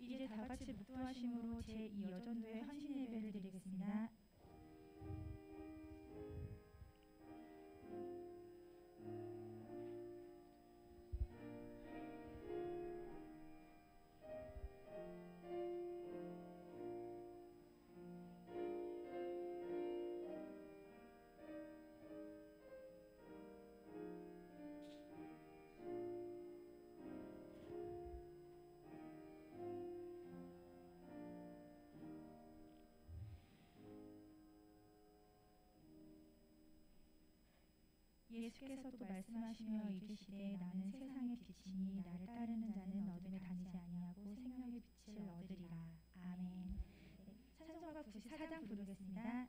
이제 다 같이 묵도하심으로 제2 여전도의 헌신 예배를 드리겠습니다. 예수께서 또 말씀하시며 이르시되 나는 세상의 빛이니 나를 따르는 자는 어둠에 다니지 아니하고 생명의 빛을 얻으리라. 아멘. 네, 찬송가 94장 부르겠습니다.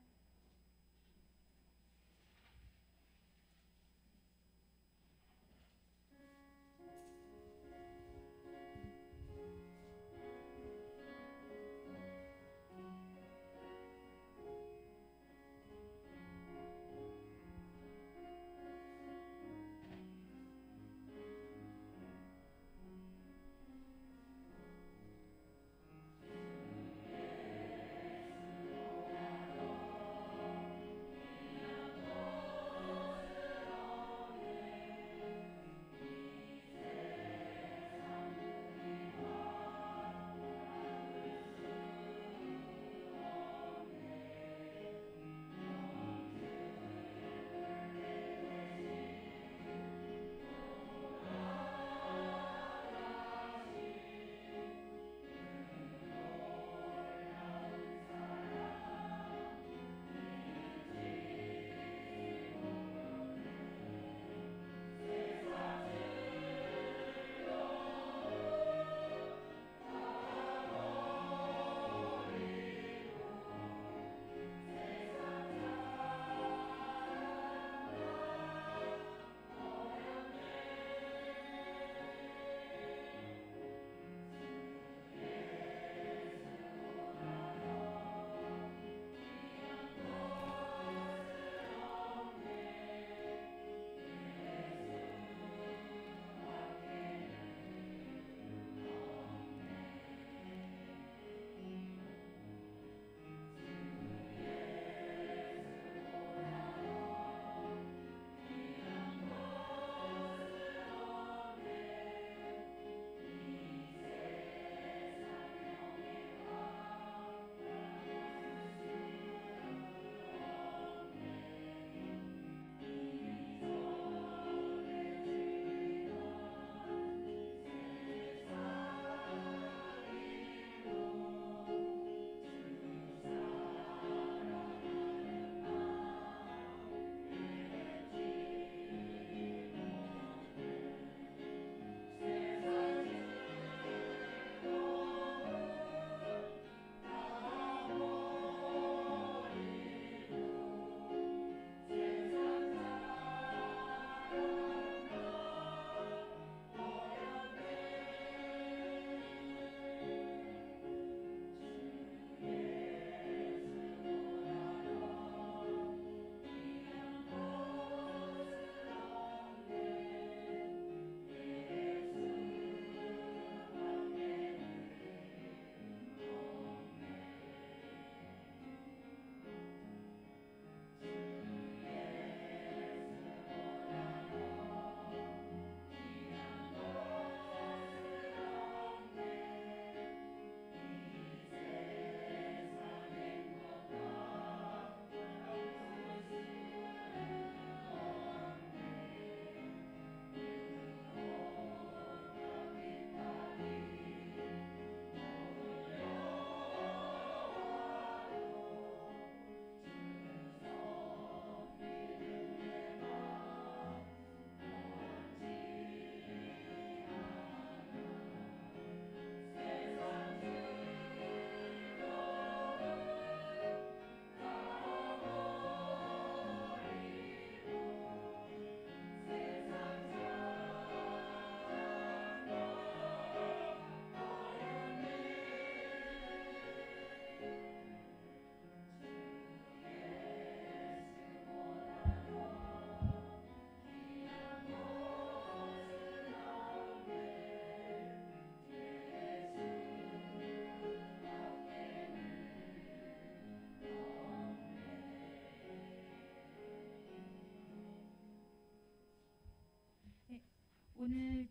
오늘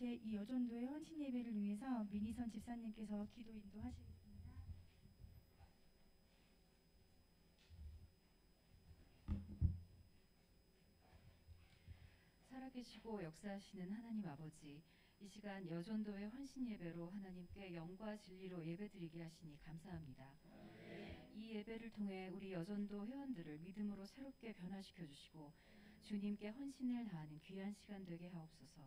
제2 여전도의 헌신 예배를 위해서 민희선 집사님께서 기도 인도하시겠습니다. 살아계시고 역사하시는 하나님 아버지, 이 시간 여전도의 헌신 예배로 하나님께 영과 진리로 예배드리게 하시니 감사합니다. 이 예배를 통해 우리 여전도 회원들을 믿음으로 새롭게 변화시켜 주시고 주님께 헌신을 다하는 귀한 시간 되게 하옵소서.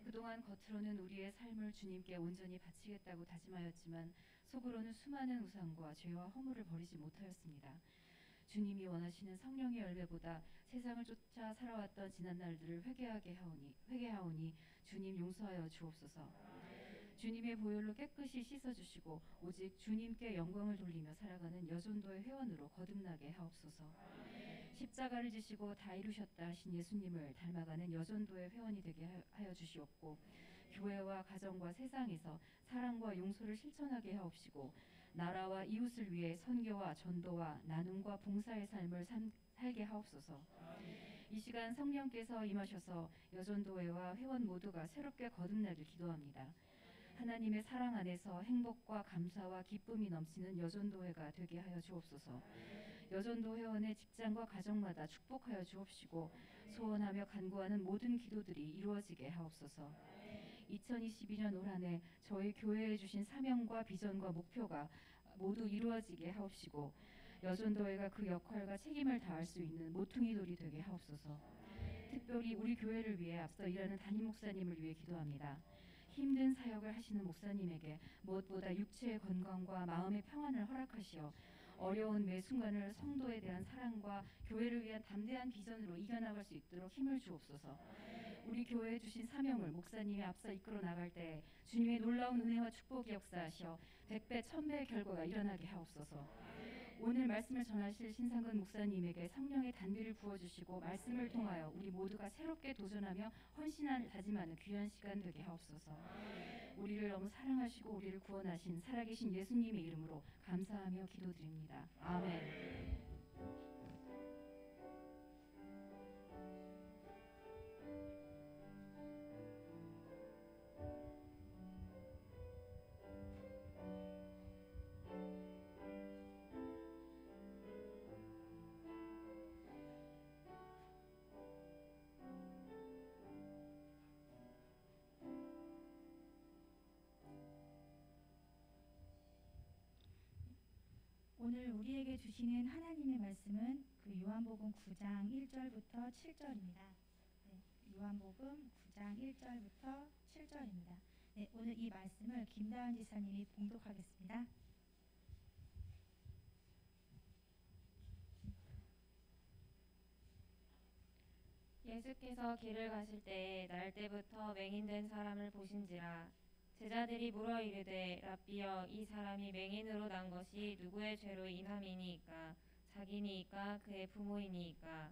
그동안 겉으로는 우리의 삶을 주님께 온전히 바치겠다고 다짐하였지만 속으로는 수많은 우상과 죄와 허물을 버리지 못하였습니다. 주님이 원하시는 성령의 열매보다 세상을 쫓아 살아왔던 지난 날들을 회개하오니 주님 용서하여 주옵소서. 주님의 보혈로 깨끗이 씻어주시고 오직 주님께 영광을 돌리며 살아가는 여전도의 회원으로 거듭나게 하옵소서. 십자가를 지시고 다 이루셨다 하신 예수님을 닮아가는 여전도의 회원이 되게 하여 주시옵고 교회와 가정과 세상에서 사랑과 용서를 실천하게 하옵시고 나라와 이웃을 위해 선교와 전도와 나눔과 봉사의 삶을 살게 하옵소서. 이 시간 성령께서 임하셔서 여전도회와 회원 모두가 새롭게 거듭나길 기도합니다. 하나님의 사랑 안에서 행복과 감사와 기쁨이 넘치는 여전도회가 되게 하여 주옵소서. 여전도 회원의 직장과 가정마다 축복하여 주옵시고 소원하며 간구하는 모든 기도들이 이루어지게 하옵소서. 2022년 올 한 해 저희 교회에 주신 사명과 비전과 목표가 모두 이루어지게 하옵시고 여전도회가 그 역할과 책임을 다할 수 있는 모퉁이 돌이 되게 하옵소서. 특별히 우리 교회를 위해 앞서 일하는 담임 목사님을 위해 기도합니다. 힘든 사역을 하시는 목사님에게 무엇보다 육체의 건강과 마음의 평안을 허락하시어 어려운 매 순간을 성도에 대한 사랑과 교회를 위한 담대한 비전으로 이겨나갈 수 있도록 힘을 주옵소서. 우리 교회에 주신 사명을 목사님이 앞서 이끌어 나갈 때 주님의 놀라운 은혜와 축복이 역사하셔 100배 1000배의 결과가 일어나게 하옵소서. 오늘 말씀을 전하실 신상근 목사님에게 성령의 단비를 부어주시고 말씀을 통하여 우리 모두가 새롭게 도전하며 헌신을 다짐하는 귀한 시간 되게 하옵소서. 우리를 너무 사랑하시고 우리를 구원하신 살아계신 예수님의 이름으로 감사하며 기도드립니다. 아멘. 오늘 우리에게 주시는 하나님의 말씀은 그 요한복음 9장 1절부터 7절입니다. 요한복음 9장 1절부터 7절입니다. 오늘 이 말씀을 김다은 지사님이 봉독하겠습니다. 예수께서 길을 가실 때에 날 때부터 맹인된 사람을 보신지라. 제자들이 물어 이르되 랍비여, 이 사람이 맹인으로 난 것이 누구의 죄로 인함이니이까? 자기니이까 그의 부모이니이까?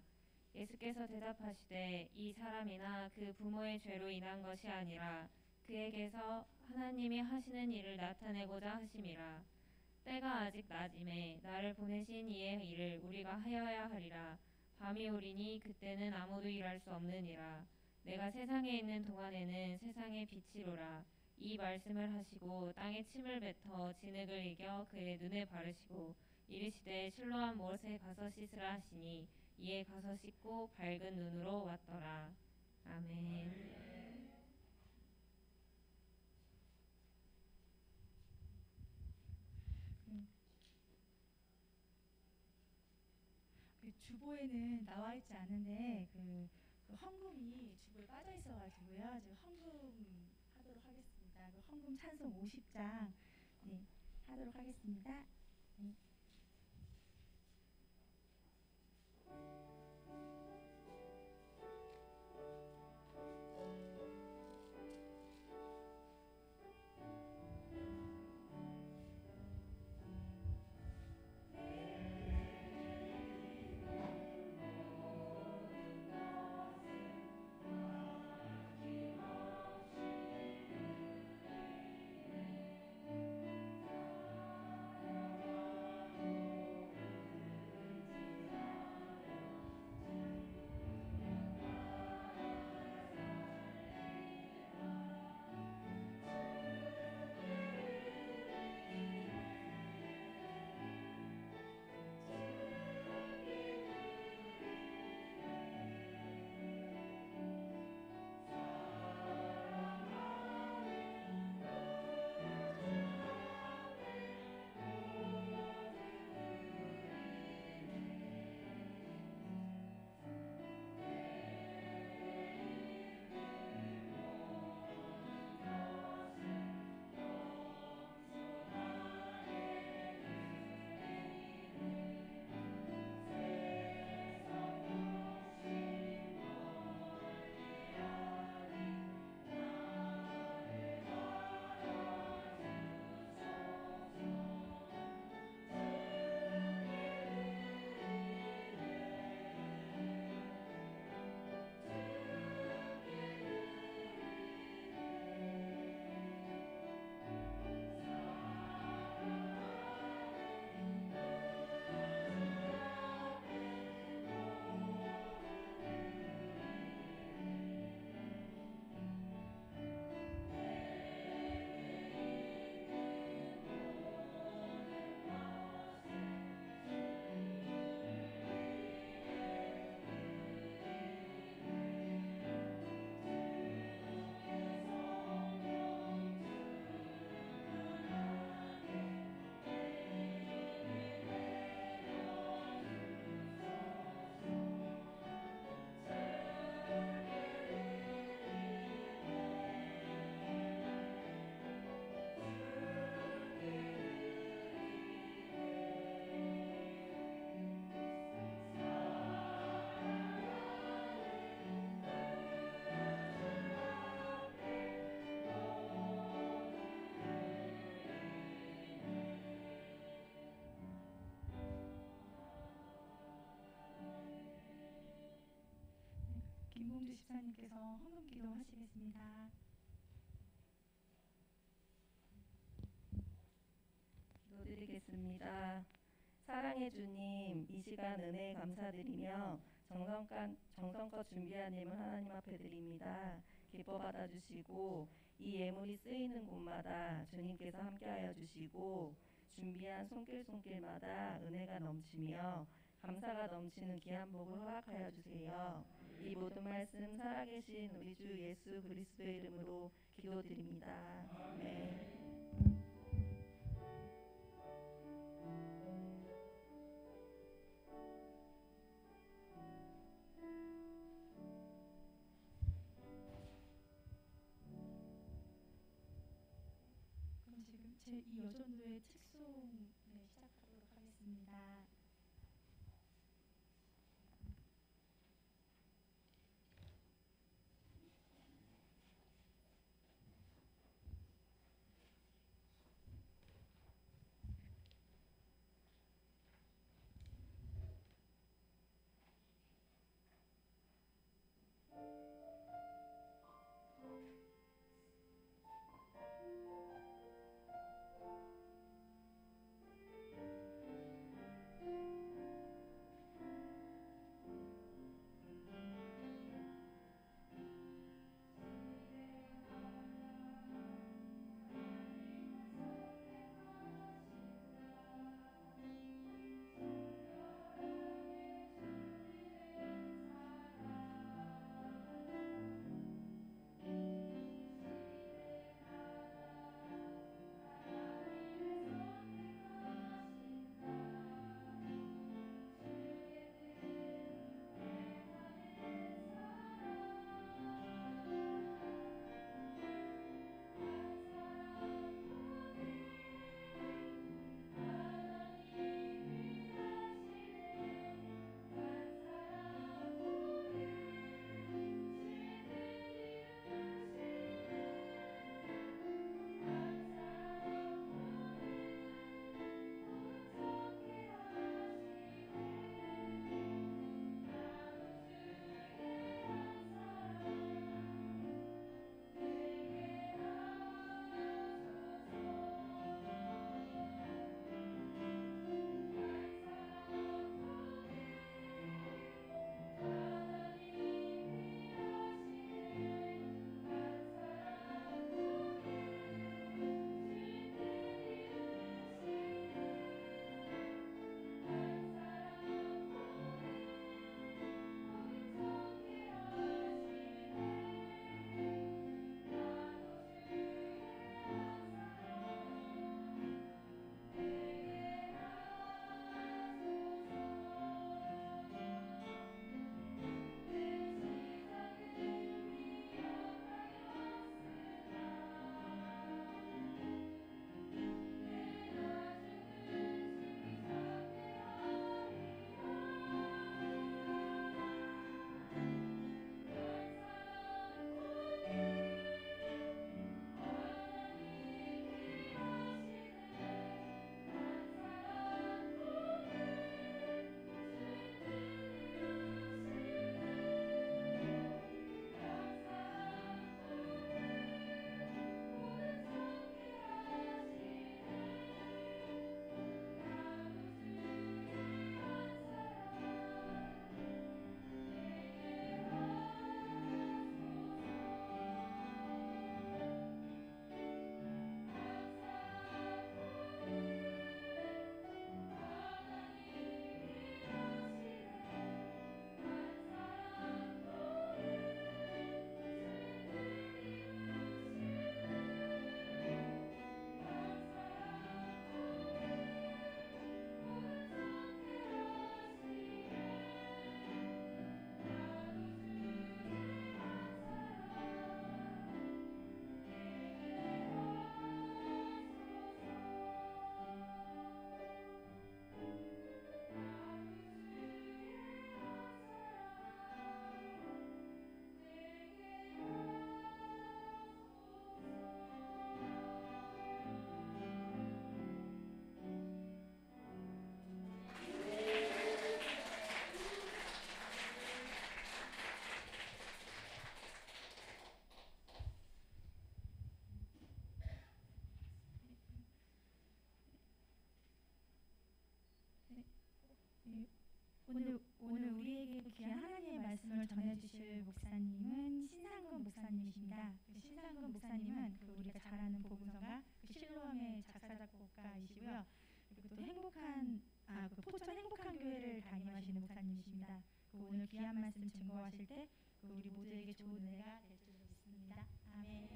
예수께서 대답하시되 이 사람이나 그 부모의 죄로 인한 것이 아니라 그에게서 하나님이 하시는 일을 나타내고자 하심이라. 때가 아직 낮임에 나를 보내신 이의 일을 우리가 하여야 하리라. 밤이 오리니 그때는 아무도 일할 수 없느니라. 내가 세상에 있는 동안에는 세상의 빛이로라. 이 말씀을 하시고 땅에 침을 뱉어 진흙을 이겨 그의 눈에 바르시고 이르시되 실로암 못에 가서 씻으라 하시니 이에 가서 씻고 밝은 눈으로 왔더라. 아멘. 주보에는 나와 있지 않은데 그 헌금이 주보에 빠져 있어가지고요. 지금 헌금 하도록 하겠습니다. 그 헌금 찬송 50장 하도록 하겠습니다. 김공주 집사님께서 헌금기도 하시겠습니다. 기도드리겠습니다. 사랑의 주님, 이 시간 은혜에 감사드리며 정성껏 준비한 예물 하나님 앞에 드립니다. 기뻐 받아주시고 이 예물이 쓰이는 곳마다 주님께서 함께하여 주시고 준비한 손길손길마다 은혜가 넘치며 감사가 넘치는 귀한 복을 허락하여 주세요. 이 모든 말씀 살아계신 우리 주 예수 그리스도의 이름으로 기도드립니다. 아멘. 그럼 지금 제2 여전도의 책송을 시작하도록 하겠습니다. 오늘 우리에게 귀한 하나님의 말씀을 전해주실 목사님은 신상근 목사님이십니다. 신상근 목사님은 우리가 잘 아는 복음서가 실로암의 작사 작곡가이시고요. 그리고 또 포천 행복한 교회를 담임하시는 목사님이십니다. 오늘 귀한 말씀 증거하실 때 우리 모두에게 좋은 은혜가 될 줄 믿습니다. 아멘.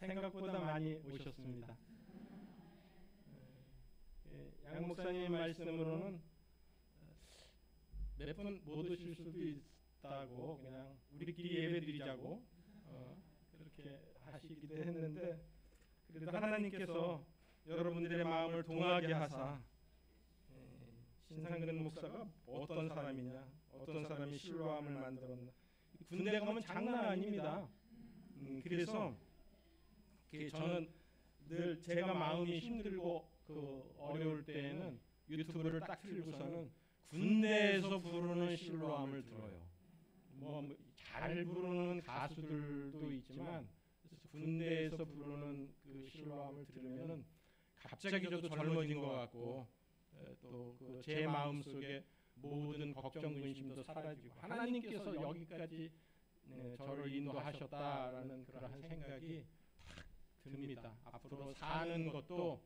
생각보다 많이 오셨습니다. 양 목사님 말씀으로는 몇 분 못 오실 수도 있다고 그냥 우리끼리 예배드리자고 그렇게 하시기도 했는데, 그래도 하나님께서 여러분들의 마음을 동하게 하사 신상근 목사가 어떤 사람이냐, 어떤 사람이 실로암을 만들었나, 군대 가면 장난 아닙니다. 그래서 저는 늘 제가 마음이 힘들고 어려울 때에는 유튜브를 딱 틀고서는 군대에서 부르는 실로암을 들어요. 잘 부르는 가수들도 있지만 군대에서 부르는 그 실로암을 들으면은 갑자기 저도 젊어진 것 같고 또 제 마음 속에 모든 걱정 근심도 사라지고 하나님께서 여기까지 저를 인도하셨다라는 그러한 생각이 듭니다. 앞으로 사는 것도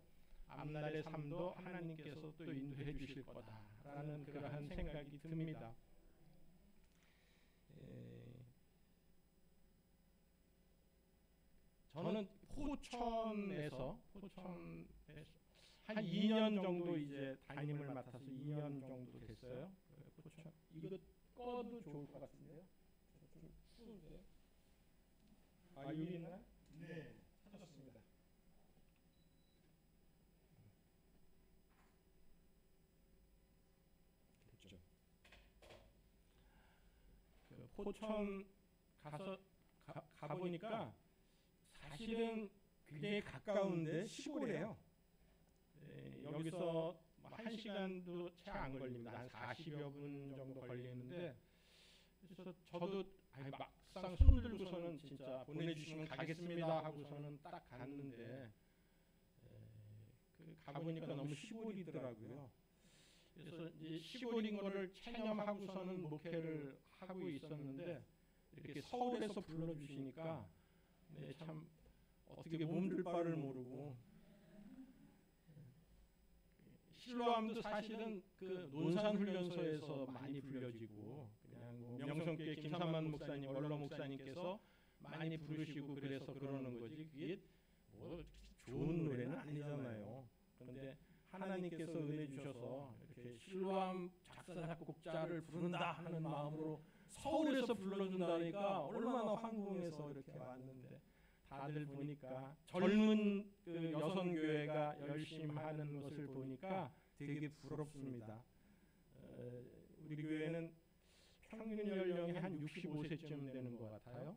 앞날의 삶도 하나님께서 또 인도해 주실 거다라는 그러한 생각이 듭니다. 저는 포천에서 한 2년 정도 이제 담임을 맡아서 2년 정도 됐어요. 포천 이거 꺼도 좋을 것 같은데요. 좀 추운데. 여기 있나? 네. 찾았습니다. 됐죠. 포천 가서 가보니까 사실은 굉장히 가까운데 시골이에요. 여기서 1시간도 채 안 걸립니다. 한 40여 분 정도 걸리는데, 그래서 저도 막상 손 들고서는 진짜 보내주시면 가겠습니다 하고서는 딱 갔는데 가보니까 너무 시골이더라고요. 그래서 이제 시골인 거를 체념하고서는 목회를 하고 있었는데 이렇게 서울에서 불러주시니까 참 어떻게 몸둘 바를 모르고, 실로암도 사실은 논산훈련소에서 많이 불려지고 그냥 명성교회 김삼만 목사님, 원로 목사님께서 많이 부르시고 그래서 그러는 거지, 그게 좋은 노래는 아니잖아요. 그런데 하나님께서 은혜 주셔서 이렇게 실로암 작사 작곡자를 부른다 하는 마음으로 서울에서 불러준다니까 얼마나 황궁에서 이렇게 왔는데, 다들 보니까 젊은 여성교회가 열심히 하는 것을 보니까 되게 부럽습니다. 우리 교회는 평균 연령이 한 65세쯤 되는 것 같아요.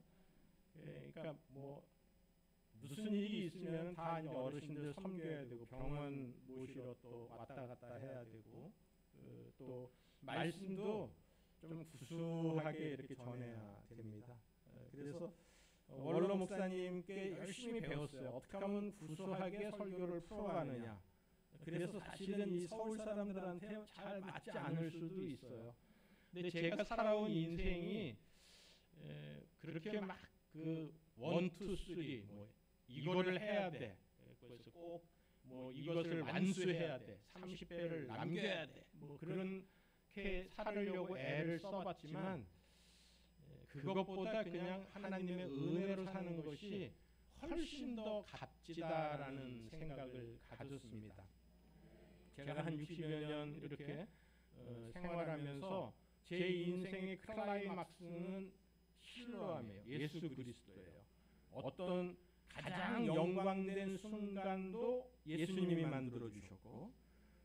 그러니까 무슨 일이 있으면 다 이제 어르신들 섬겨야 되고 병원 모시러 또 왔다 갔다 해야 되고 또 말씀도 좀 구수하게 이렇게 전해야 됩니다. 그래서 원로 목사님께 열심히 배웠어요. 어떻게 하면 구수하게 설교를 풀어가느냐. 그래서 사실은 이 서울 사람들한테 잘 맞지 않을 수도 있어요. 근데 제가 살아온 인생이 그렇게 막 원, 투, 쓰리 이거를 해야 돼. 그래서 꼭 이것을 완수해야 돼. 30배를 남겨야 돼. 그렇게 살으려고 애를 써봤지만 그것보다 그냥 하나님의 은혜로 사는 것이 훨씬 더 값지다라는 생각을 가졌습니다. 제가 한 60여 년 이렇게 생활하면서 제 인생의 클라이막스는 실로암이에요. 예수 그리스도예요. 어떤 가장 영광된 순간도 예수님이 만들어 주셨고,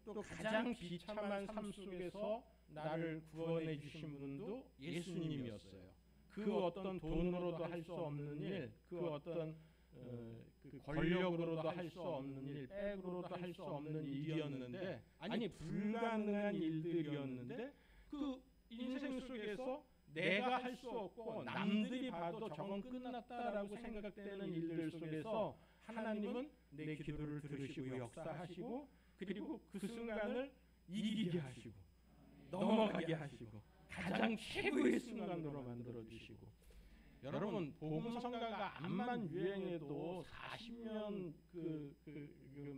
또 가장 비참한 삶 속에서 나를 구원해 주신 분도 예수님이었어요. 그 어떤 돈으로도 할 수 없는 일, 그 어떤 그 권력으로도 할 수 없는 일, 백으로도 할 수 없는 일이었는데, 아니 불가능한 일들이었는데, 그 인생 속에서 내가 할 수 없고 남들이 봐도 저건 끝났다라고 생각되는 일들 속에서 하나님은 내 기도를 들으시고 역사하시고, 그리고 그 순간을 이기게 하시고 넘어가게 하시고 가장 최고의 순간으로 만들어 주시고. 여러분, 복음 성가가 암만 유행해도 40년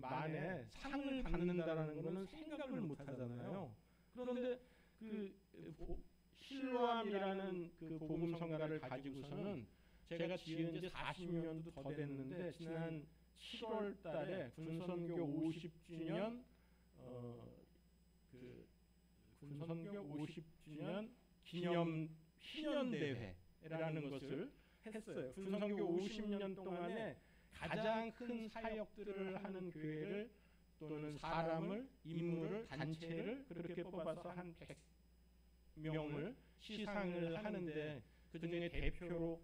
만에 상을 받는다라는 것은 생각을 못 하잖아요. 그런데 그 실로암이라는 그 복음 성가를 가지고서는 제가 지은 지 40년도 더 됐는데, 지난 7월 달에 군선교 50주년 군선교 50주년 기념 희년대회라는 것을 했어요. 군선교 50년 동안에 가장 큰 사역들을 하는 교회를, 또는 사람을, 인물을, 단체를 그렇게 뽑아서 한 100명을 시상을 하는데, 그중에 대표로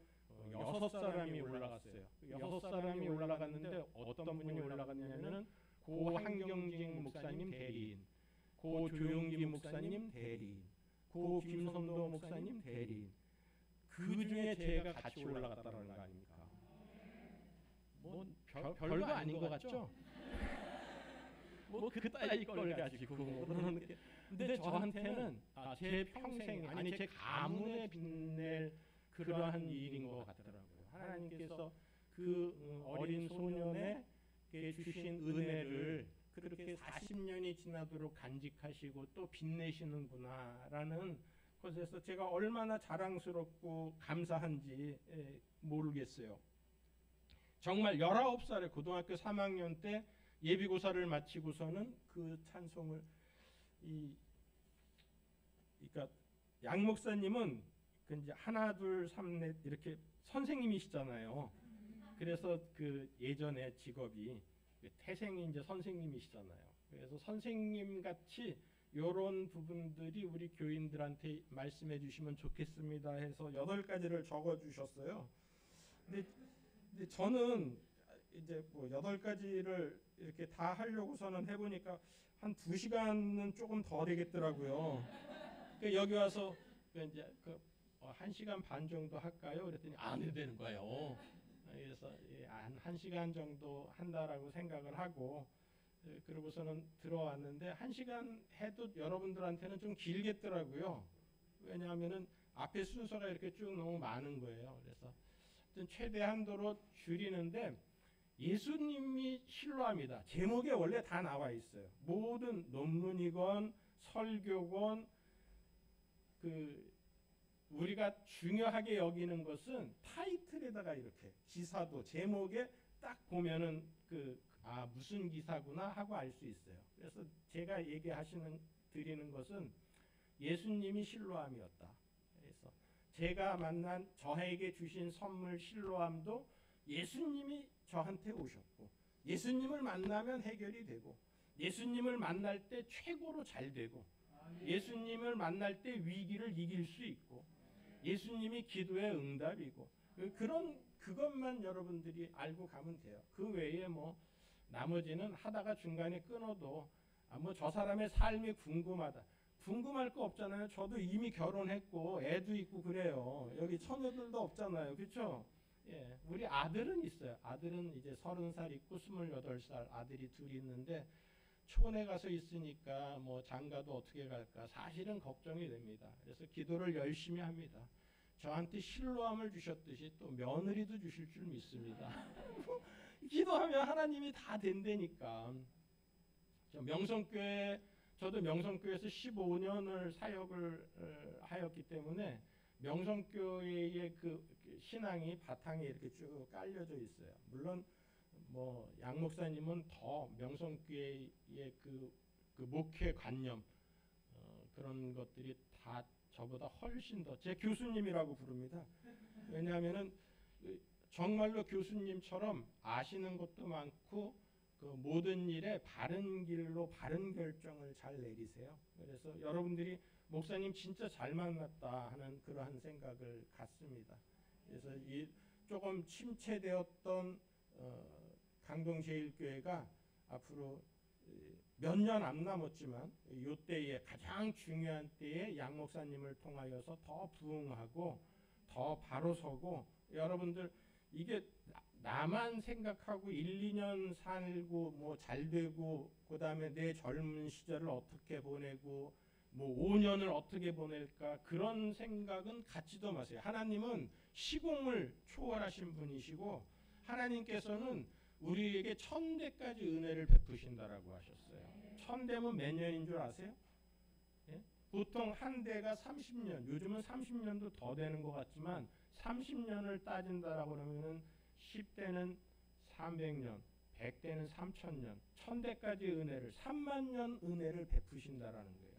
6사람이 올라갔어요. 6사람이 올라갔는데 어떤 분이 올라갔냐면은 고 한경직 목사님 대리인, 고 조용기 목사님 대리인, 고 김선도 목사님 대리인. 그 중에 제가 같이 올라갔다는 거 아닙니까? 뭐 별거 아닌 것 같죠? 뭐 그따위 걸 가지고 그러는 게. 근데 저한테는 제 평생, 아니 제 가문에 빛낼 그러한 일인 것 같더라고요. 하나님께서 그 어린 소년에게 주신 은혜를 그렇게 40년이 지나도록 간직하시고 또 빛내시는구나라는 것에서 제가 얼마나 자랑스럽고 감사한지 모르겠어요. 정말 19살에 고등학교 3학년 때 예비고사를 마치고서는 그 찬송을 그러니까 양 목사님은 그 이제 하나 둘 삼 넷 이렇게 선생님이시잖아요. 그래서 그 예전에 직업이 태생이 이제 선생님이시잖아요. 그래서 선생님 같이 이런 부분들이 우리 교인들한테 말씀해 주시면 좋겠습니다 해서 8가지를 적어 주셨어요. 근데 저는 이제 뭐 8가지를 이렇게 다 하려고서는 해보니까 한 2시간은 조금 더 되겠더라고요. 여기 와서 이제 1시간 반 정도 할까요? 그랬더니 안 해도 되는 거예요. 그래서 한 1시간 정도 한다라고 생각을 하고, 그러고서는 들어왔는데 1시간 해도 여러분들한테는 좀 길겠더라고요. 왜냐하면은 앞에 순서가 이렇게 쭉 너무 많은 거예요. 그래서 최대한도로 줄이는데, 예수님이 실로암이다. 제목에 원래 다 나와 있어요. 모든 논문이건 설교건 우리가 중요하게 여기는 것은 타이틀에다가 이렇게 기사도 제목에 딱 보면은 무슨 기사구나 하고 알 수 있어요. 그래서 제가 드리는 것은 예수님이 실로암이었다. 그래서 제가 만난 저에게 주신 선물 실로암도 예수님이 저한테 오셨고, 예수님을 만나면 해결이 되고, 예수님을 만날 때 최고로 잘 되고, 예수님을 만날 때 위기를 이길 수 있고, 예수님이 기도의 응답이고, 그것만 여러분들이 알고 가면 돼요. 그 외에 뭐 나머지는 하다가 중간에 끊어도 뭐 저 사람의 삶이 궁금하다. 궁금할 거 없잖아요. 저도 이미 결혼했고 애도 있고 그래요. 여기 처녀들도 없잖아요. 그렇죠? 예, 우리 아들은 있어요. 아들은 이제 30살 있고 28살 아들이 둘이 있는데, 촌에 가서 있으니까 뭐 장가도 어떻게 갈까 사실은 걱정이 됩니다. 그래서 기도를 열심히 합니다. 저한테 실로암을 주셨듯이 또 며느리도 주실 줄 믿습니다. 기도하면 하나님이 다 된다니까. 저도 명성교회에서 15년을 사역을 하였기 때문에 명성교회의 그 신앙이 바탕에 이렇게 쭉 깔려져 있어요. 물론 뭐 양 목사님은 더 명성교회의 그 목회 관념 그런 것들이 다 저보다 훨씬 더, 제 교수님이라고 부릅니다. 왜냐하면은 정말로 교수님처럼 아시는 것도 많고 그 모든 일에 바른 길로 바른 결정을 잘 내리세요. 그래서 여러분들이 목사님 진짜 잘 만났다 하는 그러한 생각을 갖습니다. 그래서 이 조금 침체되었던 강동제일교회가 앞으로 몇 년 안 남았지만 이 때에 가장 중요한 때에 양 목사님을 통하여서 더 부흥하고 더 바로 서고, 여러분들 이게 나만 생각하고 1, 2년 살고 뭐 잘 되고 그다음에 내 젊은 시절을 어떻게 보내고 뭐 5년을 어떻게 보낼까, 그런 생각은 갖지도 마세요. 하나님은 시공을 초월하신 분이시고 하나님께서는 우리에게 1000대까지 은혜를 베푸신다라고 하셨어요. 1000대면 몇 년인 줄 아세요? 예? 보통 한 대가 30년, 요즘은 30년도 더 되는 것 같지만 30년을 따진다라고 그러면은 10대는 300년, 100대는 3000년, 1000대까지 은혜를, 3만년 은혜를 베푸신다라는 거예요.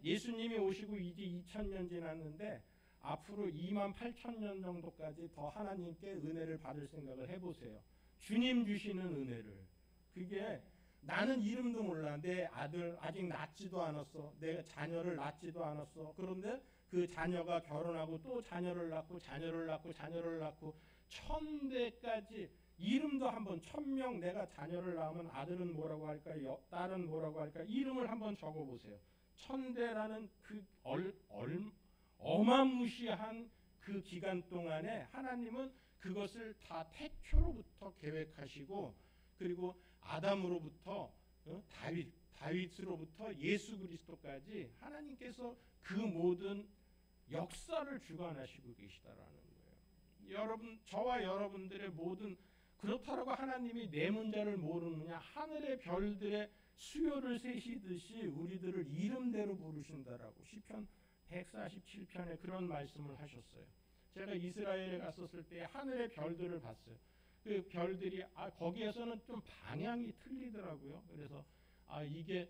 예수님이 오시고 이제 2000년 지났는데 앞으로 28,000년 정도까지 더 하나님께 은혜를 받을 생각을 해보세요. 주님 주시는 은혜를. 그게 나는 이름도 몰라. 내 아들 아직 낳지도 않았어. 내 자녀를 낳지도 않았어. 그런데 그 자녀가 결혼하고 또 자녀를 낳고 자녀를 낳고 자녀를 낳고 1000대까지, 이름도 한번 1000명 내가 자녀를 낳으면 아들은 뭐라고 할까, 딸은 뭐라고 할까, 이름을 한번 적어보세요. 1000대라는 그 어마무시한 그 기간 동안에 하나님은 그것을 다 태초로부터 계획하시고, 그리고 아담으로부터 다윗으로부터 예수 그리스도까지 하나님께서 그 모든 역사를 주관하시고 계시다라는 거예요. 여러분, 저와 여러분들의 모든, 그렇다라고 하나님이 내 문제를 모르느냐, 하늘의 별들의 수요를 세시듯이 우리들을 이름대로 부르신다라고 시편 147편에 그런 말씀을 하셨어요. 제가 이스라엘에 갔었을 때 하늘의 별들을 봤어요. 그 별들이 거기에서는 좀 방향이 틀리더라고요. 그래서 이게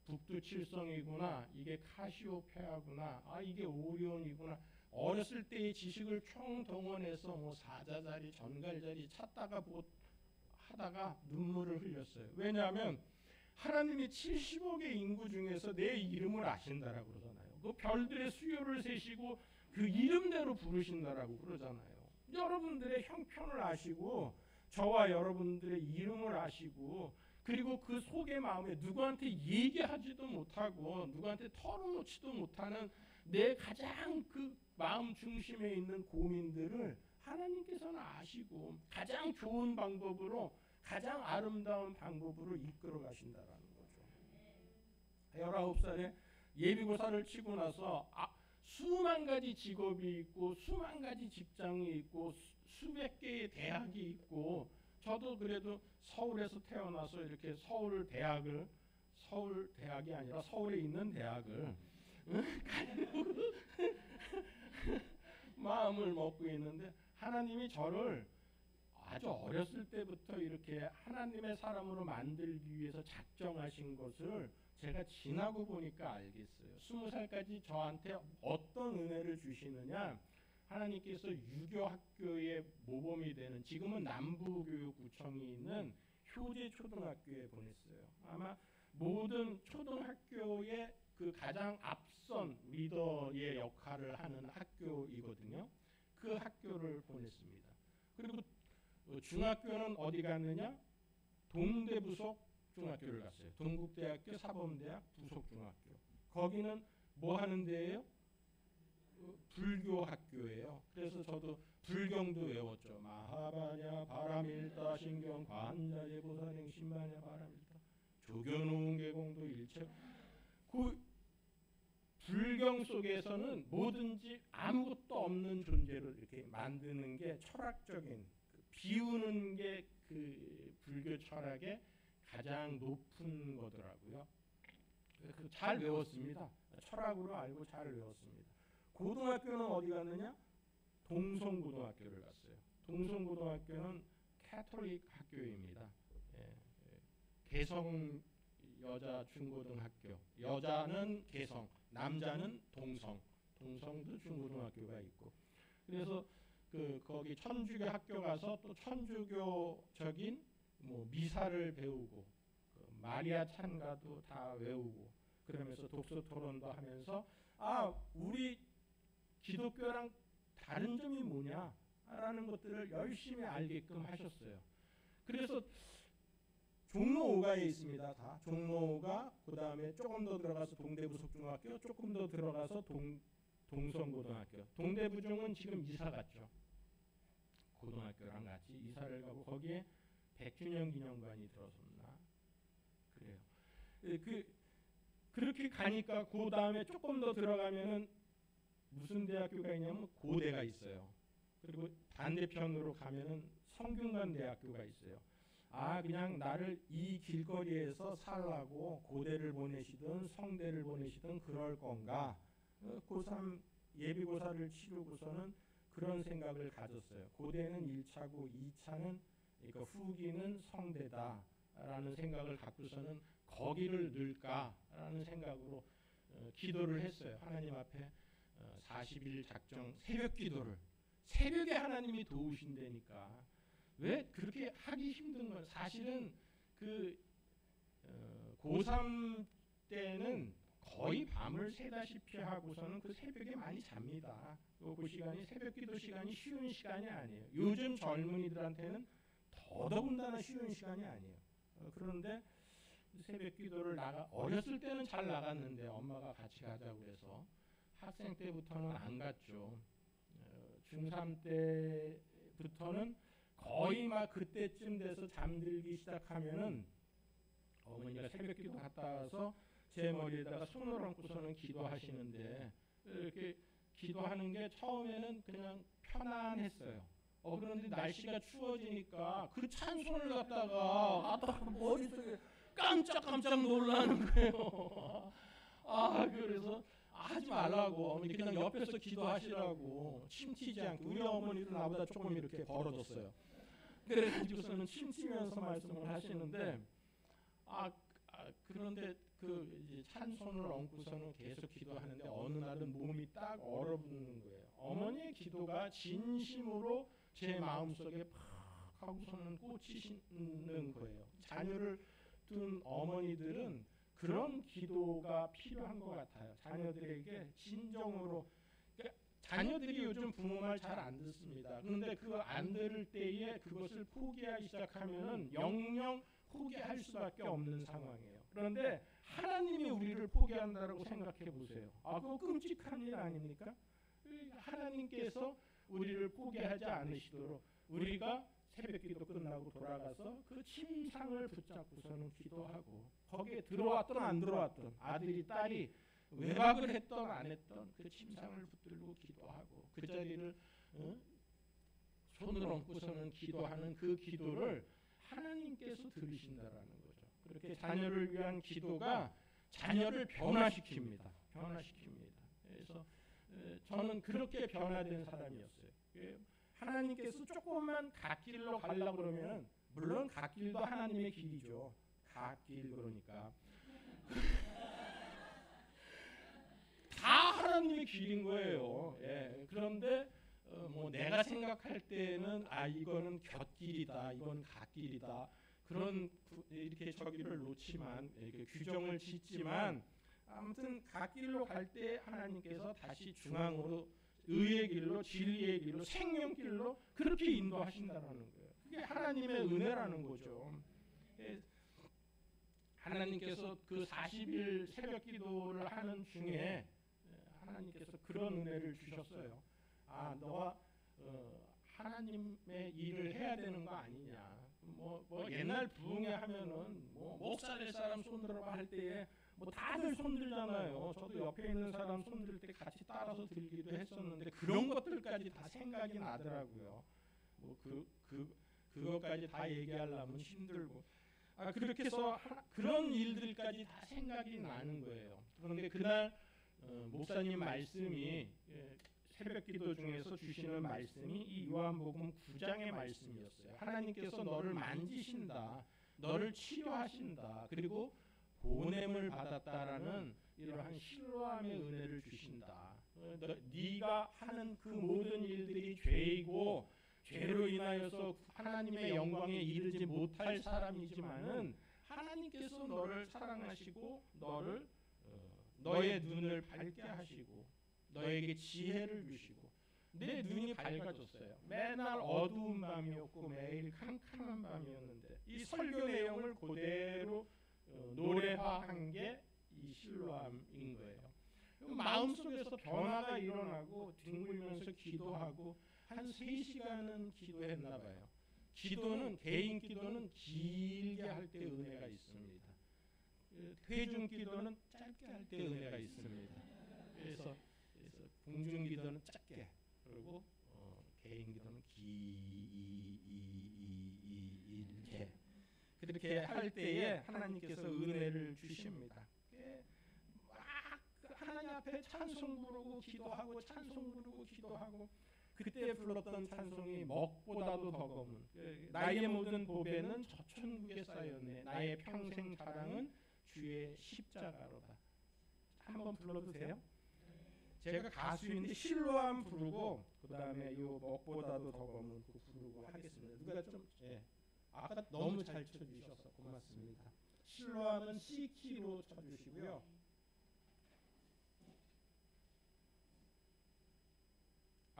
북두칠성이구나, 이게 카시오페아구나, 이게 오리온이구나. 어렸을 때의 지식을 총동원해서 뭐 사자자리, 전갈자리 찾다가 하다가 눈물을 흘렸어요. 왜냐하면 하나님이 70억의 인구 중에서 내 이름을 아신다라고 그러잖아요. 그 별들의 수요를 세시고 그 이름대로 부르신다라고 그러잖아요. 여러분들의 형편을 아시고 저와 여러분들의 이름을 아시고, 그리고 그 속의 마음에 누구한테 얘기하지도 못하고 누구한테 털어놓지도 못하는 내 가장 그 마음 중심에 있는 고민들을 하나님께서는 아시고 가장 좋은 방법으로, 가장 아름다운 방법으로 이끌어 가신다라는 거죠. 19살에 예비고사를 치고 나서 수만 가지 직업이 있고 수만 가지 직장이 있고 수백 개의 대학이 있고, 저도 그래도 서울에서 태어나서 이렇게 서울 대학이 아니라 서울에 있는 대학을 마음을 먹고 있는데, 하나님이 저를 아주 어렸을 때부터 이렇게 하나님의 사람으로 만들기 위해서 작정하신 것을 제가 지나고 보니까 알겠어요. 20살까지 저한테 어떤 은혜를 주시느냐, 하나님께서 유교학교의 모범이 되는, 지금은 남부교육구청이 있는 효제초등학교에 보냈어요. 아마 모든 초등학교의 그 가장 앞선 리더의 역할을 하는 학교이거든요. 그 학교를 보냈습니다. 그리고 중학교는 어디 갔느냐? 동대 부속 중학교를 갔어요. 동국대학교, 사범대학, 부속중학교. 거기는 뭐 하는 데예요? 불교 학교예요. 그래서 저도 불경도 외웠죠. 마하바냐 바라밀다 신경 관자재 보살행 신바냐 바라밀다 조견웅 계공도 일체. 그 불경 속에서는 뭐든지 아무것도 없는 존재를 이렇게 만드는 게 철학적인, 비우는 게 그 불교 철학의 가장 높은 거더라고요. 잘 외웠습니다. 철학으로 알고 잘 외웠습니다. 고등학교는 어디 갔느냐? 동성고등학교를 갔어요. 동성고등학교는 캐톨릭 학교입니다. 개성 여자 중고등학교, 여자는 개성, 남자는 동성도 중고등학교가 있고, 그래서 거기 천주교 학교 가서 또 천주교적인 뭐 미사를 배우고 마리아 찬가도 다 외우고, 그러면서 독서 토론도 하면서 우리 기독교랑 다른 점이 뭐냐라는 것들을 열심히 알게끔 하셨어요. 그래서 종로 5가에 있습니다. 다 종로 5가, 그 다음에 조금 더 들어가서 동대부속중학교, 조금 더 들어가서 동성고등학교. 동대부중은 지금 이사 갔죠. 고등학교랑 같이 이사를 가고 거기에 100주년 기념관이 들어섰나 그래요. 그렇게 가니까 그 다음에 조금 더 들어가면은 무슨 대학교가 있냐면 고대가 있어요. 그리고 반대편으로 가면은 성균관 대학교가 있어요. 아, 그냥 나를 이 길거리에서 살라고 고대를 보내시든 성대를 보내시든 그럴 건가? 고3 예비고사를 치르고서는 그런 생각을 가졌어요. 고대는 1차고 2차는 그러니까 후기는 성대다라는 생각을 갖고서는 거기를 넣을까라는 생각으로 기도를 했어요. 하나님 앞에 40일 작정 새벽 기도를. 새벽에 하나님이 도우신다니까. 왜 그렇게 하기 힘든 건 사실은 고3 때는 거의 밤을 새다시피 하고서는 그 새벽에 많이 잡니다. 그 시간이 새벽 기도 시간이 쉬운 시간이 아니에요. 요즘 젊은이들한테는 더더군다나 쉬운 시간이 아니에요. 그런데 새벽 기도를 어렸을 때는 잘 나갔는데 엄마가 같이 가자고 해서 학생 때부터는 안 갔죠. 중3 때부터는 거의 막 그때쯤 돼서 잠들기 시작하면은 어머니가 새벽 기도 갔다 와서 제 머리에다가 손을 얹고서는 기도하시는데 이렇게 기도하는 게 처음에는 그냥 편안했어요. 그런데 날씨가 추워지니까 그 찬송을 갖다가 머릿속에 깜짝 놀라는 거예요. 그래서 하지 말라고 어머니 그냥 옆에서 기도하시라고 침 튀지 않게. 우리 어머니도 나보다 조금 이렇게 벌어졌어요. 그래가지고서는 침 튀면서 말씀을 하시는데 그런데 이제 찬송을 얹고서는 계속 기도하는데 어느 날은 몸이 딱 얼어붙는 거예요. 어머니의 기도가 진심으로 제 마음속에 팍 하고서는 꽂히시는 거예요. 자녀를 둔 어머니들은 그런 기도가 필요한 것 같아요. 자녀들에게 진정으로. 그러니까 자녀들이 요즘 부모 말 잘 안 듣습니다. 그런데 그 안 들을 때에 그것을 포기하기 시작하면은 영영 포기할 수밖에 없는 상황이에요. 그런데 하나님이 우리를 포기한다라고 생각해 보세요. 그거 끔찍한 일 아닙니까? 하나님께서 우리를 포기하지 않으시도록 우리가 새벽기도 끝나고 돌아가서 그 침상을 붙잡고서는 기도하고 거기에 들어왔든 안 들어왔든 아들이 딸이 외박을 했던 안 했던 그 침상을 붙들고 기도하고 그 자리를 손을 얹고서는 기도하는 그 기도를 하나님께서 들으신다라는 거죠. 그렇게 자녀를 위한 기도가 자녀를 변화시킵니다. 그래서 저는 그렇게 변화된 사람이었어요. 하나님께서 조금만 갓길로 가려고 그러면 물론 갓길도 하나님의 길이죠. 갓길 그러니까 다 하나님의 길인 거예요. 그런데 내가 생각할 때는 이거는 곁길이다, 이건 갓길이다. 그런 이렇게 저기를 놓지만 이렇게 규정을 짓지만 아무튼 갓길로 갈 때 하나님께서 다시 중앙으로 의의 길로, 진리의 길로, 생명 길로 그렇게 인도하신다라는 거예요. 그게 하나님의 은혜라는 거죠. 하나님께서 그 40일 새벽 기도를 하는 중에 하나님께서 그런 은혜를 주셨어요. 너가 하나님의 일을 해야 되는 거 아니냐. 옛날 부흥회 하면은 목사 될 사람 손들어봐 할 때에 다들 손들잖아요. 저도 옆에 있는 사람 손들 때 같이 따라서 들기도 했었는데 그런 것들까지 다 생각이 나더라고요. 그것까지 다 얘기하려면 힘들고 그렇게 해서 그런 일들까지 다 생각이 나는 거예요. 그런데 그날 목사님 말씀이 새벽기도 중에서 주시는 말씀이 이 요한복음 9장의 말씀이었어요. 하나님께서 너를 만지신다, 너를 치료하신다, 그리고 보냄을 받았다라는 이러한 신뢰함의 은혜를 주신다. 네가 하는 그 모든 일들이 죄이고 죄로 인하여서 하나님의 영광에 이르지 못할 사람이지만은 하나님께서 너를 사랑하시고 너의 눈을 밝게 하시고 너에게 지혜를 주시고 내 눈이 밝아졌어요. 맨날 어두운 밤이었고 매일 캄캄한 밤이었는데 이 설교 내용을 그대로 노래화한 게 이 실로암인 거예요. 마음속에서 변화가 일어나고 뒹굴면서 기도하고 한 3시간은 기도했나 봐요. 기도는 개인 기도는 길게 할 때 은혜가 있습니다. 회중 기도는 짧게 할 때 은혜가 있습니다. 그래서 공중 기도는 짧게 그리고 개인 기도는 길게 그렇게 할 때에 하나님께서 은혜를 주십니다. 막 하나님 앞에 찬송 부르고 기도하고 찬송 부르고 기도하고 그때 불렀던 찬송이 먹보다도 더 검은 나의 모든 보배는 저 천국에 쌓였네 나의 평생 자랑은 주의 십자가로다. 한번 불러도 돼요? 제가 가수인데 실로암 부르고 그 다음에 이 먹보다도 더 검은 그 부르고 하겠습니다. 누가 좀 아까 너무 잘 쳐주셔서 고맙습니다. 실로암은 C키로 쳐주시고요.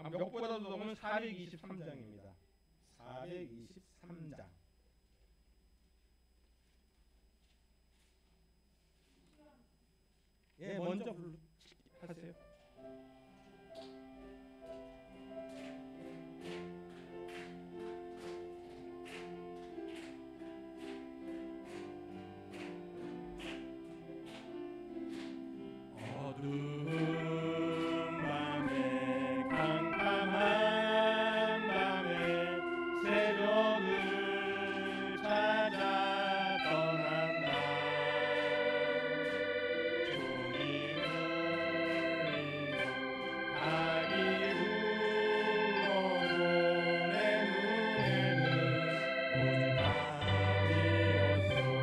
몇보다도 넘으면 423장입니다. 423장. 예, 먼저 하세요. 어두운 밤에 캄캄한 밤에 새벽을 찾아 떠난 날 종이 울리고 닭이 울어도 내 눈에는 오직 밤이었어.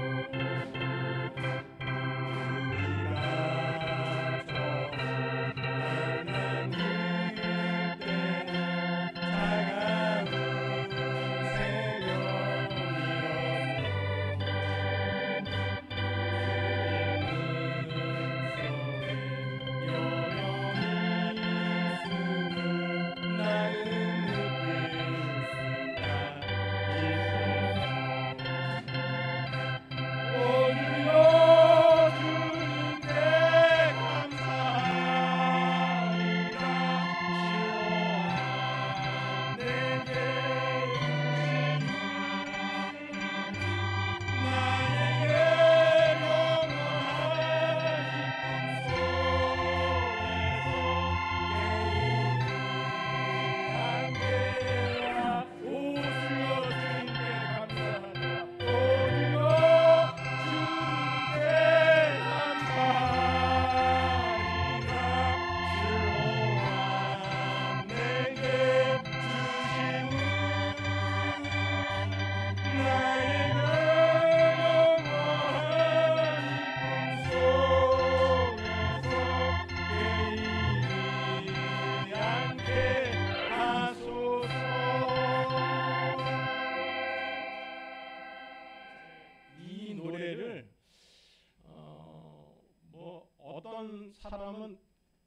어떤 사람은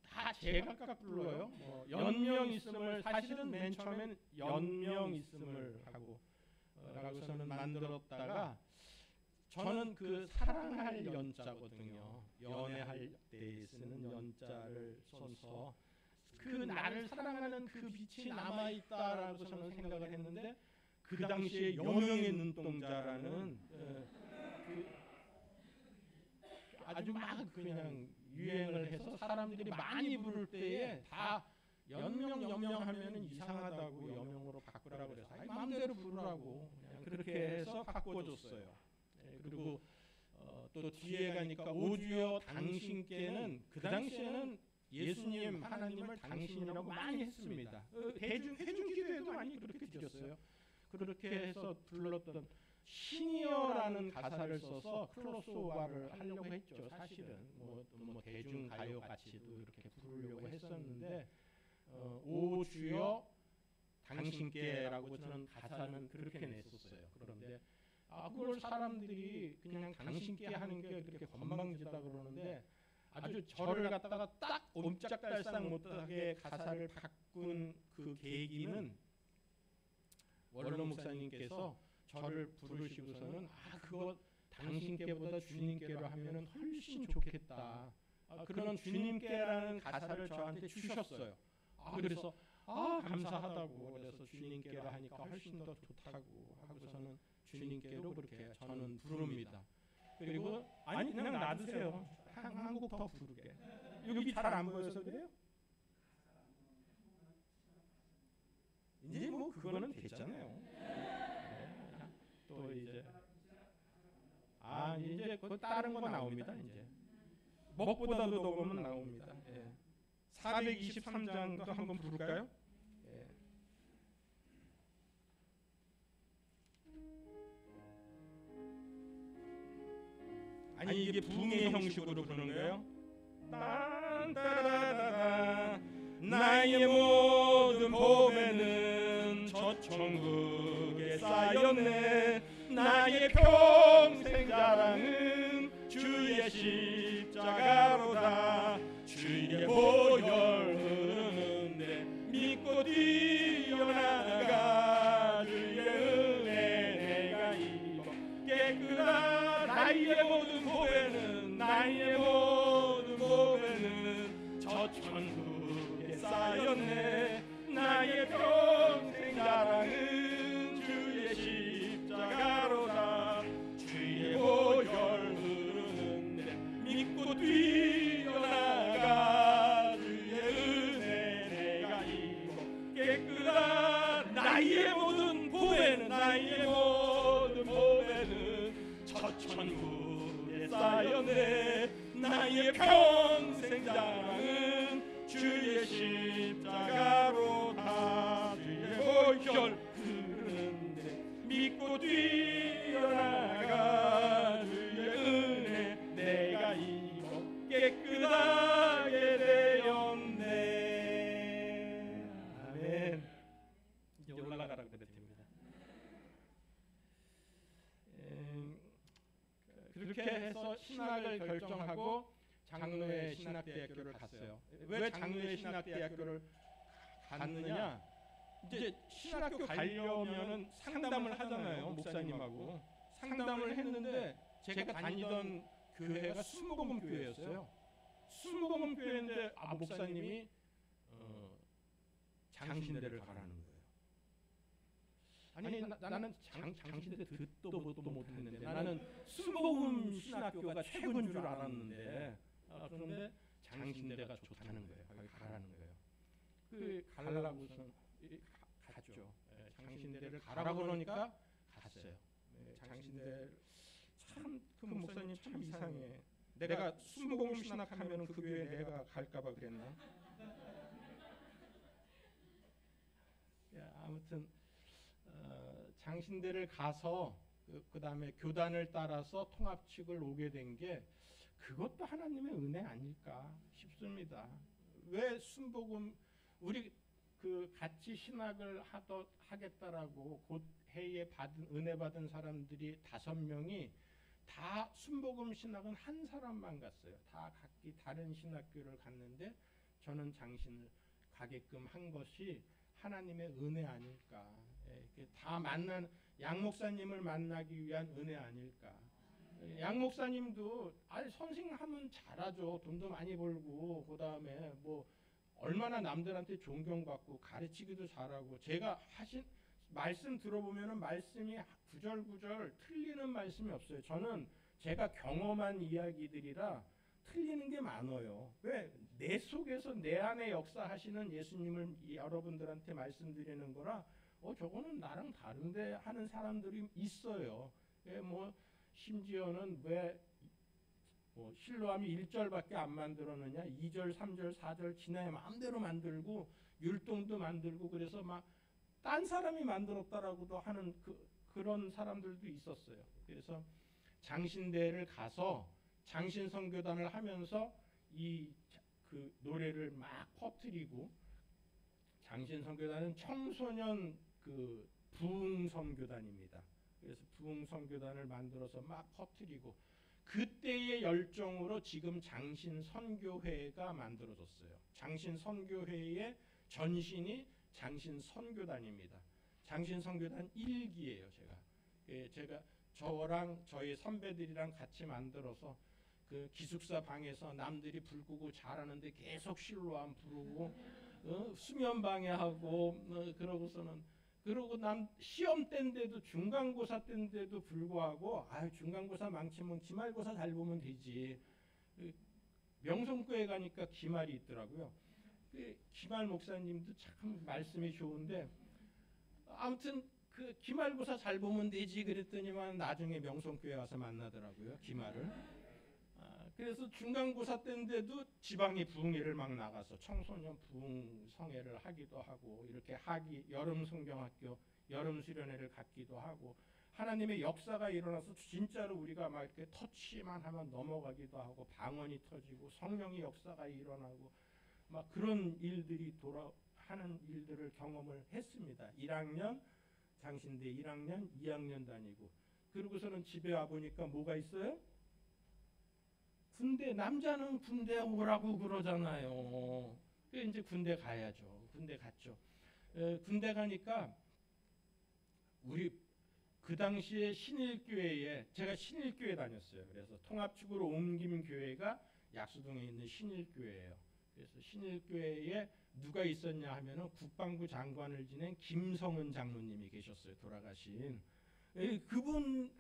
다 제각각 불러요. 연명 있음을 사실은 맨 처음엔 연명 있음을 하고 라고서는 만들었다가 저는 그 사랑할 연자거든요. 연애할 때 쓰는 연자를 써서 그 나를 사랑하는 그 빛이 남아 있다라고 저는 생각을 했는데 그 당시에 여명의 눈동자라는 아주 막 그냥 유행을 해서 사람들이 많이 부를 때에 다 연명하면은 이상하다고 여명으로 바꾸라고 그래서 아니 마음대로 부르라고 그냥 그렇게 해서 바꿔줬어요. 그리고 또 뒤에 가니까 오주여 당신께는 그 당시에는 예수님 하나님을 당신이라고 많이 했습니다. 회중 기도에도 많이 그렇게 드렸어요. 그렇게 해서 불렀던 시니어라는 가사를 써서 크로스오버를 하려고 했죠. 사실은 뭐 대중 가요 같이도 이렇게 부르려고 했었는데 오 주여 당신께라고 저는 가사는 그렇게 냈었어요. 그런데 그걸 사람들이 그냥 당신께 하는 게 그렇게 건방지다 그러는데 아주 저를 갖다가 딱 옴짝달싹 못하게 가사를 바꾼 그 계기는 원로 목사님께서 저를 부르시고서는 그거 당신께보다 주님께로 하면은 훨씬 좋겠다. 그런 주님께라는 가사를 저한테 주셨어요. 그래서 감사하다고 그래서 주님께로 하니까 훨씬 더 좋다고 하고서는 주님께로 그렇게 저는 부릅니다. 그리고 아니 그냥 놔두세요. 한 곡 더 부르게. 여기 잘 안 보여서 그래요? 이제 뭐 그거는 됐잖아요. 또 이제 이제 그 다른 거 나옵니다. 이제 먹보다도 녹음은 나옵니다. 423장도 한번 부를까요? 아니 이게 붕의 형식으로 부르는 거예요. 딴따라라라 나의 모든 보배는 저 천국에 쌓였네. 나의 평생 자랑은 주의 십자가로다. 주의 보혈 흐르는데 믿고 뛰어나가. 주의 은혜 내가 입어 깨끗한 나의 모든 보배는 나의 모든 보배는 저 천국에 쌓였네. 나의 평생 자랑은 주의 십자가로다. 주의 보혈 흐르는데 믿고 뛰어나가. 주의 은혜 내가 입어 깨끗한 나의 모든 보배는 나의 모든 보배는 저 천국에 쌓였네. 나의 평생 자랑은 주의 십자가로다. 주의 보혈 흐르는데 믿고 뛰어나가. 주의 은혜 내가 입어 깨끗하게 되었네. 아멘. 이제 올라가라고 그랬습니다. 그렇게 해서 신학을 결정하고 장로회 신학대학교를 갔어요. 왜 장로회 신학대학교를 갔느냐? 이제 신학교 가려면은 상담을 하잖아요. 목사님하고 상담을 했는데 제가 다니던 교회가 순복음 교회였어요. 순복음 교회인데 목사님이 장신대를 가라는 거예요. 아니 나는 장신대 듣도 보도 못했는데 나는 순복음 신학교가 최고인 줄 알았는데 그런데 장신대가 좋다는 거예요. 거기 가라는 거예요. 그 가려고선 갔죠. 장신대를 가라고 그러니까 갔어요. 장신대 참 그 목사님 참 이상해. 내가 순복음 신학하면은 그 교회 내가 갈까봐 그랬나? 아무튼 장신대를 가서 그 다음에 교단을 따라서 통합측을 오게 된 게 그것도 하나님의 은혜 아닐까 싶습니다. 왜 순복음 우리 그 같이 신학을 하겠다라고 곧 해에 받은 은혜 받은 사람들이 5명이 다 순복음 신학은 한 사람만 갔어요. 다 각기 다른 신학교를 갔는데 저는 장신을 가게끔 한 것이 하나님의 은혜 아닐까. 다 만난 양 목사님을 만나기 위한 은혜 아닐까. 양 목사님도 선생하면 잘하죠. 돈도 많이 벌고 그다음에 뭐 얼마나 남들한테 존경받고 가르치기도 잘하고 제가 하신 말씀 들어보면은 말씀이 구절구절 틀리는 말씀이 없어요. 저는 제가 경험한 이야기들이라 틀리는 게 많아요. 왜? 내 속에서 내 안에 역사하시는 예수님을 여러분들한테 말씀드리는 거라 저거는 나랑 다른데 하는 사람들이 있어요. 뭐 심지어는 왜 실로암이 1절밖에 안 만들었느냐 2절 3절 4절 지나야 마음대로 만들고 율동도 만들고 그래서 막 딴 사람이 만들었다라고도 하는 그런 사람들도 있었어요. 그래서 장신대를 가서 장신 선교단을 하면서 그 노래를 막 퍼뜨리고 장신 선교단은 청소년 그 부흥 선교단입니다. 그래서 부흥 선교단을 만들어서 막 퍼뜨리고 그때의 열정으로 지금 장신 선교회가 만들어졌어요. 장신 선교회의 전신이 장신 선교단입니다. 장신 선교단 1기예요. 제가 저랑 저희 선배들이랑 같이 만들어서 그 기숙사 방에서 남들이 불 끄고 잘하는데 계속 실로안 부르고 수면 방해하고 그러고서는 그러고 시험 때인데도 중간고사 때인데도 불구하고 중간고사 망치면 기말고사 잘 보면 되지. 명성교회 가니까 기말이 있더라고요. 기말 목사님도 참 말씀이 좋은데 아무튼 그 기말고사 잘 보면 되지 그랬더니만 나중에 명성교회 와서 만나더라고요. 기말을. 그래서 중간고사 때인데도 지방에 부흥회를 막 나가서 청소년 부흥성회를 하기도 하고 이렇게 여름 성경학교 여름 수련회를 갖기도 하고 하나님의 역사가 일어나서 진짜로 우리가 막 이렇게 터치만 하면 넘어가기도 하고 방언이 터지고 성령의 역사가 일어나고 막 그런 일들이 하는 일들을 경험을 했습니다. 1학년 장신대 1학년 2학년 다니고 그러고서는 집에 와보니까 뭐가 있어요? 군대, 남자는 군대 오라고 그러잖아요. 이제 군대 가야죠. 군대 갔죠. 군대 가니까 우리 그 당시에 신일교회에 제가 신일교회 다녔어요. 그래서 통합축으로 옮긴 교회가 약수동에 있는 신일교회예요. 그래서 신일교회에 누가 있었냐 하면은 국방부 장관을 지낸 김성은 장로님이 계셨어요. 돌아가신. 그분이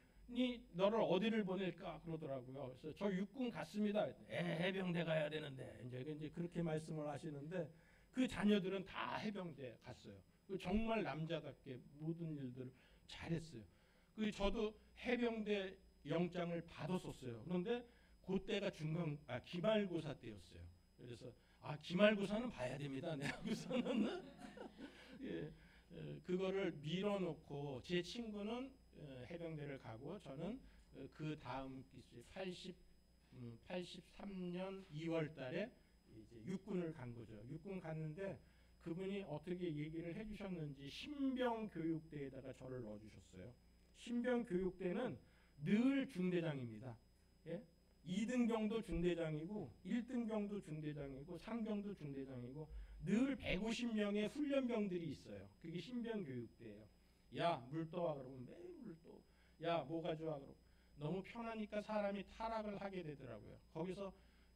너를 어디를 보낼까 그러더라고요. 그래서 저 육군 갔습니다. 해병대 가야 되는데 이제 그렇게 말씀을 하시는데 그 자녀들은 다 해병대 갔어요. 정말 남자답게 모든 일들을 잘했어요. 저도 해병대 영장을 받았었어요. 그런데 그때가 기말고사 때였어요. 그래서 기말고사는 봐야 됩니다. 네, 하고서는 예, 그거를 밀어놓고 제 친구는 해병대를 가고 저는 그 다음 83년 2월달에 이제 육군을 간 거죠. 육군 갔는데 그분이 어떻게 얘기를 해주셨는지 신병교육대에다가 저를 넣어주셨어요. 신병교육대는 늘 중대장입니다. 예? 2등병도 중대장이고 1등병도 중대장이고 상병도 중대장이고 늘 150명의 훈련병들이 있어요. 그게 신병교육대예요. 야, 물 떠와 그러면 매일 물 떠. 야, 뭐 가져와 그러고 너무 편하니까 사람이 타락을 하게 되더라고요. 거기서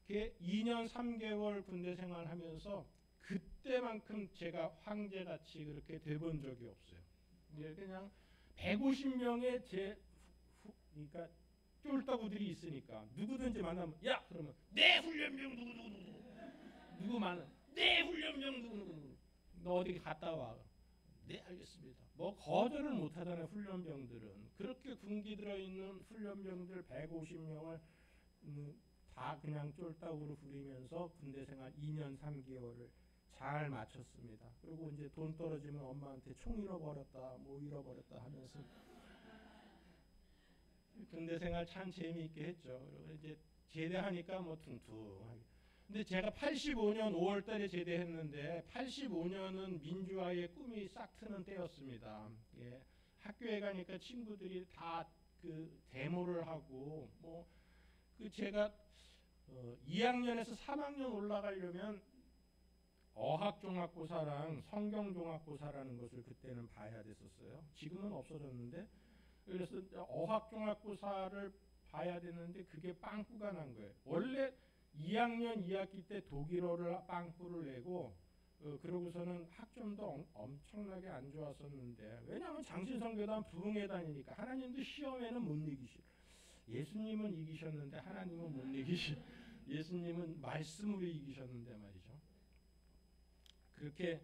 2년 3개월 군대 생활하면서 그때만큼 제가 황제같이 그렇게 돼본 적이 없어요. 그냥 150명의 그러니까 쫄따구들이 있으니까 누구든지 만나면 야 그러면 내 훈련병 누구 많은 내 훈련병 누구 너 어디 갔다 와. 네 알겠습니다. 뭐 거절을 못하잖아요. 훈련병들은 그렇게 군기 들어있는 훈련병들 150명을 다 그냥 쫄따구로 부리면서 군대 생활 2년 3개월을 잘 마쳤습니다. 그리고 이제 돈 떨어지면 엄마한테 총 잃어버렸다 뭐 잃어버렸다 하면서 군대 생활 참 재미있게 했죠. 그리고 이제 제대하니까 뭐 퉁퉁하게. 근데 제가 85년 5월달에 제대했는데 85년은 민주화의 꿈이 싹 트는 때였습니다. 예. 학교에 가니까 친구들이 다 그 데모를 하고 뭐 제가 2학년에서 3학년 올라가려면 어학종합고사랑 성경종합고사라는 것을 그때는 봐야 됐었어요. 지금은 없어졌는데 그래서 어학종합고사를 봐야 되는데 그게 빵꾸가 난 거예요. 원래 2학년 2학기 때 독일어를 빵꾸를 내고 그러고서는 학점도 엄청나게 안 좋았었는데 왜냐하면 장신성교단 부흥회 다니니까 하나님도 시험에는 못 이기시. 예수님은 이기셨는데 하나님은 못 이기시. 예수님은 말씀으로 이기셨는데 말이죠. 그렇게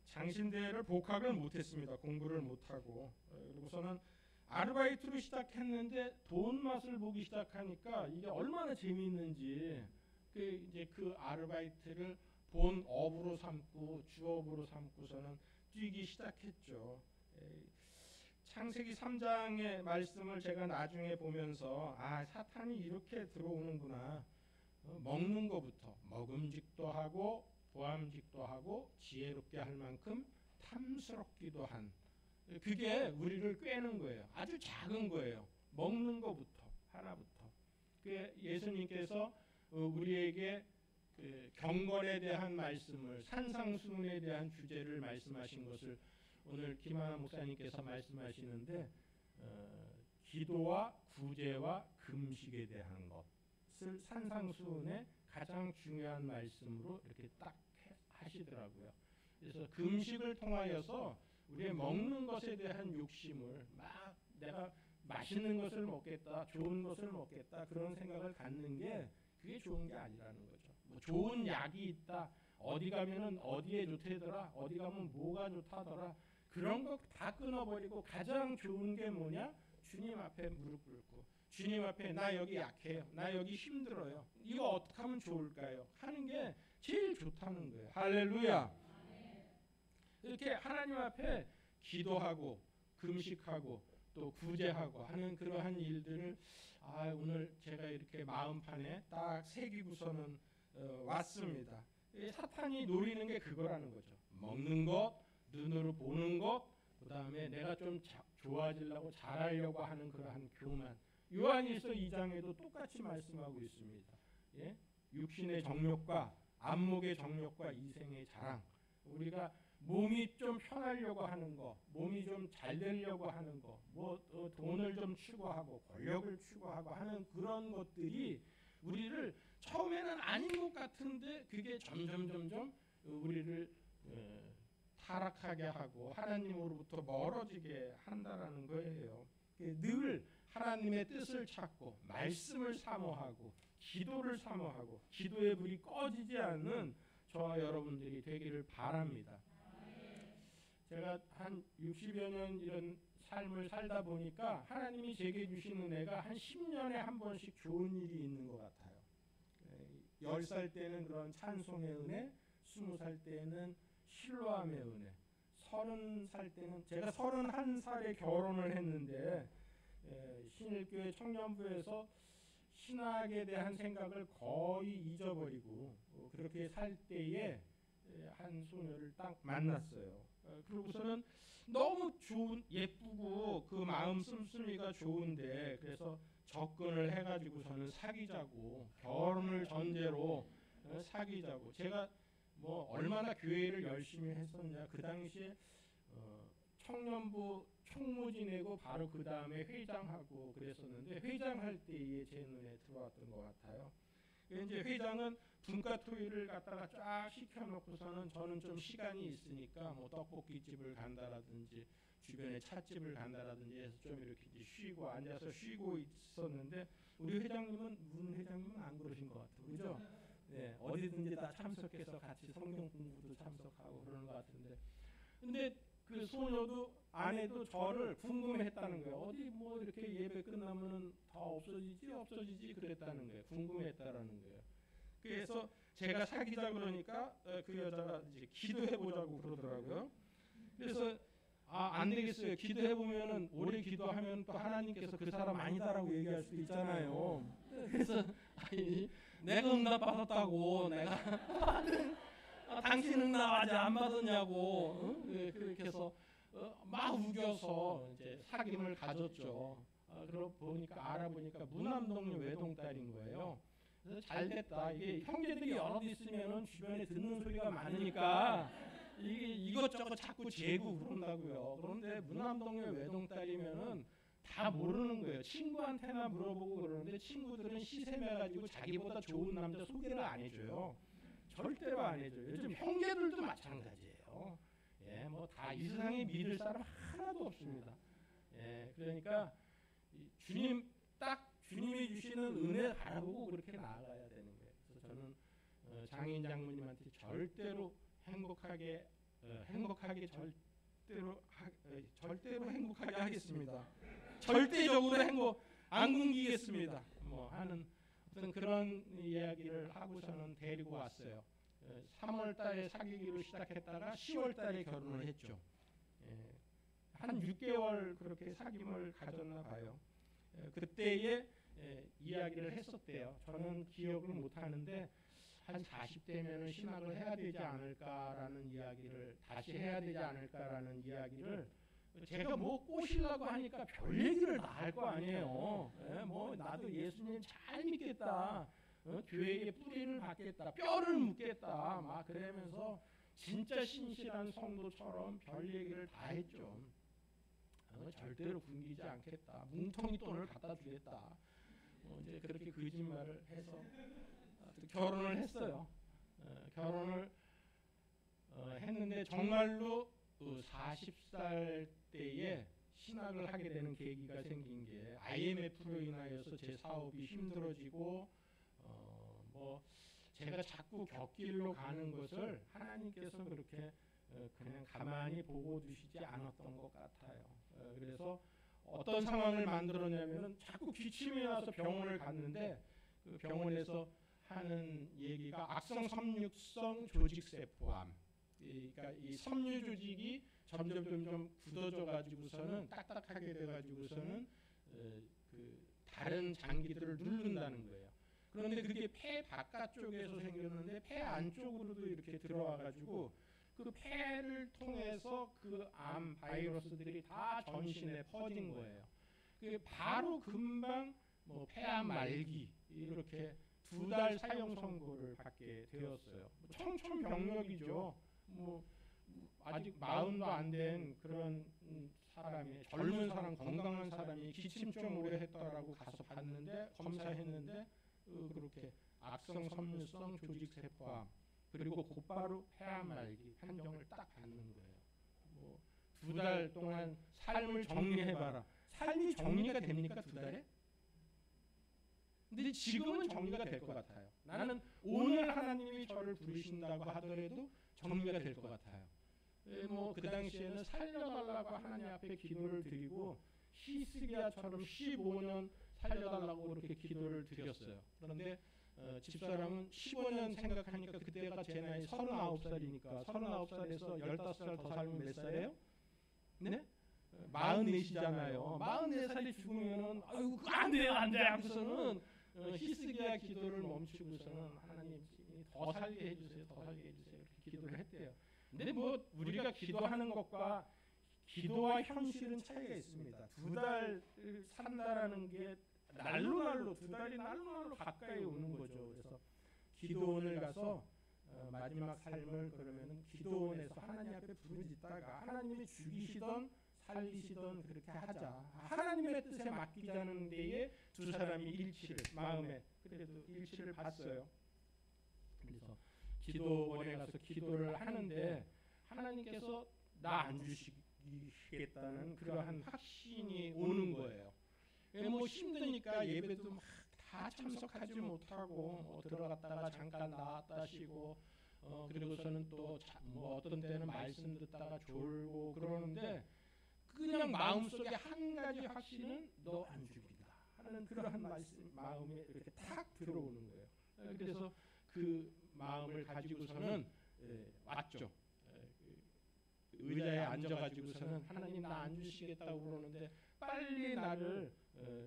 장신대를 복학을 못했습니다. 공부를 못하고 그리고서는 아르바이트로 시작했는데 돈 맛을 보기 시작하니까 이게 얼마나 재미있는지 이제 그 아르바이트를 본업으로 삼고 주업으로 삼고서는 뛰기 시작했죠. 창세기 3장의 말씀을 제가 나중에 보면서 사탄이 이렇게 들어오는구나. 먹는 것부터 먹음직도 하고 보암직도 하고 지혜롭게 할 만큼 탐스럽기도 한 그게 우리를 꿰는 거예요. 아주 작은 거예요. 먹는 것부터 하나부터. 그 예수님께서 우리에게 그 경건에 대한 말씀을, 산상수훈에 대한 주제를 말씀하신 것을 오늘 김하나 목사님께서 말씀하시는데 기도와 구제와 금식에 대한 것을 산상수훈의 가장 중요한 말씀으로 이렇게 딱 하시더라고요. 그래서 금식을 통하여서 우리의 먹는 것에 대한 욕심을 막 내가 맛있는 것을 먹겠다, 좋은 것을 먹겠다 그런 생각을 갖는 게 그게 좋은 게 아니라는 거죠. 뭐 좋은 약이 있다, 어디 가면은 어디에 좋다더라, 어디 가면 뭐가 좋다더라 그런 거 다 끊어버리고 가장 좋은 게 뭐냐? 주님 앞에 무릎 꿇고 주님 앞에 나 여기 약해요, 나 여기 힘들어요, 이거 어떻게 하면 좋을까요? 하는 게 제일 좋다는 거예요. 할렐루야. 이렇게 하나님 앞에 기도하고 금식하고 또 구제하고 하는 그러한 일들을 오늘 제가 이렇게 마음판에 딱 새기고서는 왔습니다. 사탄이 노리는 게 그거라는 거죠. 먹는 것, 눈으로 보는 것, 그 다음에 내가 좀 좋아지려고 잘하려고 하는 그러한 교만. 요한일서 2장에도 똑같이 말씀하고 있습니다. 예? 육신의 정욕과 안목의 정욕과 이생의 자랑. 우리가 몸이 좀 편하려고 하는 거, 몸이 좀 잘 되려고 하는 거, 뭐 돈을 좀 추구하고 권력을 추구하고 하는 그런 것들이 우리를 처음에는 아닌 것 같은데 그게 점점 우리를 타락하게 하고 하나님으로부터 멀어지게 한다라는 거예요. 늘 하나님의 뜻을 찾고 말씀을 사모하고 기도를 사모하고 기도의 불이 꺼지지 않는 저와 여러분들이 되기를 바랍니다. 제가 한 60여 년 이런 삶을 살다 보니까 하나님이 제게 주신 은혜가 한 10년에 한 번씩 좋은 일이 있는 것 같아요. 10살 때는 그런 찬송의 은혜, 20살 때는 실로암의 은혜, 30살 때는 제가 31살에 결혼을 했는데 신일교회 청년부에서 신학에 대한 생각을 거의 잊어버리고 그렇게 살 때에 한 소녀를 딱 만났어요. 그러고서는 너무 예쁘고 그 마음 씀씀이가 좋은데 그래서 접근을 해가지고서는 사귀자고, 결혼을 전제로 사귀자고. 제가 뭐 얼마나 교회를 열심히 했었냐. 그 당시에 청년부 총무 지내고 바로 그 다음에 회장하고 그랬었는데 회장할 때에 제 눈에 들어왔던 것 같아요. 이제 회장은 분과토의를 갖다가 쫙 시켜놓고서는 저는 좀 시간이 있으니까 뭐 떡볶이집을 간다라든지 주변에 찻집을 간다라든지 해서 좀 이렇게 쉬고 앉아서 쉬고 있었는데 우리 회장님은 문 회장님은 안 그러신 것 같아요. 그죠? 네, 어디든지 다 참석해서 같이 성경 공부도 참석하고 그러는 것 같은데 근데 그 소녀도 아내도 저를 궁금해했다는 거예요. 어디 뭐 이렇게 예배 끝나면은 다 없어지지 그랬다는 거예요. 궁금했다라는 거예요. 그래서 제가 사귀자 그러니까 그 여자가 이제 기도해 보자고 그러더라고요. 그래서 안 되겠어요. 기도해 보면은 오래 기도하면 또 하나님께서 그 사람 아니다라고 얘기할 수도 있잖아요. 그래서 내가 응답 받았다고 내가 당신 응답 아직 안 받았냐고 그렇게 해서 막 우겨서 이제 사귐을 가졌죠. 그러고 보니까 알아보니까 무남동네 외동딸인 거예요. 그래서 잘 됐다. 이게 형제들이 여러 있으면은 주변에 듣는 소리가 많으니까 이게 이것저것 자꾸 재고 그런다고요. 그런데 무남동네 외동딸이면은 다 모르는 거예요. 친구한테나 물어보고 그러는데 친구들은 시샘해가지고 자기보다 좋은 남자 소개를 안 해줘요. 절대로 안 해줘요. 요즘 형제들도 마찬가지예요. 예, 뭐 다 이 세상에 믿을 사람 하나도 없습니다. 예, 그러니까 주님이 주시는 은혜 바라보고 그렇게 나아가야 되는 거예요. 그래서 저는 장인 장모님한테 절대로 행복하게 절대로 행복하게 하겠습니다. 절대적으로 안 굶기겠습니다. 뭐 하는 어떤 그런 이야기를 하고서는 데리고 왔어요. 3월 달에 사귀기로 시작했다가 10월 달에 결혼을 했죠. 한 6개월 그렇게 사귐을 가졌나 봐요. 그때에 이야기를 했었대요. 저는 기억을 못하는데 한 40대면은 신학을 해야 되지 않을까라는 이야기를 다시 해야 되지 않을까라는 이야기를 제가 뭐 꼬시려고 하니까 별 얘기를 다 할 거 아니에요. 예, 뭐 나도 예수님 잘 믿겠다. 교회의 뿌리를 받겠다. 뼈를 묻겠다. 막 그러면서 진짜 신실한 성도처럼 별 얘기를 다 했죠. 절대로 굶기지 않겠다. 뭉텅이 돈을 갖다 주겠다. 이제 그렇게 거짓말을 해서 결혼을 했어요. 결혼을 했는데 정말로 40살 때에 신학을 하게 되는 계기가 생긴 게 IMF로 인하여서 제 사업이 힘들어지고 뭐 제가 자꾸 곁길로 가는 것을 하나님께서 그렇게 그냥 가만히 보고 두시지 않았던 것 같아요. 그래서 어떤 상황을 만들었냐면은 자꾸 기침이 나서 병원을 갔는데 그 병원에서 하는 얘기가 악성 섬유성 조직세포암, 그러니까 이 섬유 조직이 점점 굳어져 가지고서는 딱딱하게 돼 가지고서는 그 다른 장기들을 누른다는 거예요. 그런데 그게 폐 바깥쪽에서 생겼는데 폐 안쪽으로도 이렇게 들어와 가지고 그 폐를 통해서 그 암 바이러스들이 다 전신에 퍼진 거예요. 그게 바로 금방 뭐 폐암 말기 이렇게 2달 사형 선고를 받게 되었어요. 청천벽력이죠. 뭐 아직 40도 안 된 그런 사람이, 젊은 사람, 건강한 사람이 기침 좀 오래 했다라고 가서 봤는데 검사했는데 그렇게 악성 섬유성 조직세포암 그리고 곧바로 폐암 말기 판정을 딱 받는 거예요. 뭐 2달 동안 삶을 정리해봐라. 삶이 정리가 됩니까 2달에? 근데 지금은 정리가 될 것 같아요. 나는 오늘 하나님이 저를 부르신다고 하더라도 정리가 될 것 같아요. 뭐 그 당시에는 살려달라고 하나님 앞에 기도를 드리고 히스기야처럼 15년 살려달라고 그렇게 기도를 드렸어요. 그런데 집사람은 15년 생각하니까 그때가 제 나이 39살이니까 39살에서 15살 더 살면 몇 살이에요? 네? 44이잖아요. 44살이 죽으면은 아이고 그거 안 돼요 안 돼 하고서는 히스기야 기도를 멈추고서는 하나님 더 살게 해주세요 더 살게 해주세요 이렇게 기도를 했대요. 근데 뭐 우리가 기도하는 것과 기도와 현실은 차이가 있습니다. 2달 산다라는 게 날로 2달이 날로 가까이 오는 거죠. 그래서 기도원을 가서 마지막 삶을 그러면은 기도원에서 하나님 앞에 부르짖다가 하나님이 죽이시던 살리시던 그렇게 하자. 하나님의 뜻에 맡기자는 데에 두 사람이 일치를 마음에 그래도 일치를 봤어요. 그래서 기도원에 가서 기도를 하는데 하나님께서 나 안 주시겠다는 그러한 확신이 오는 거예요. 뭐 힘드니까 예배도 막 다 참석하지 못하고 뭐 들어갔다가 잠깐 나왔다 쉬고 그리고서는 또 뭐 어떤 때는 말씀 듣다가 졸고 그러는데 그냥 마음속에 한 가지 확신은 너 안 죽인다 하는 그러한 말씀 마음에 이렇게 탁 들어오는 거예요. 그래서 그 마음을 가지고서는 왔죠. 의자에 앉아가지고서는 하나님 나 안 주시겠다고 그러는데 빨리 나를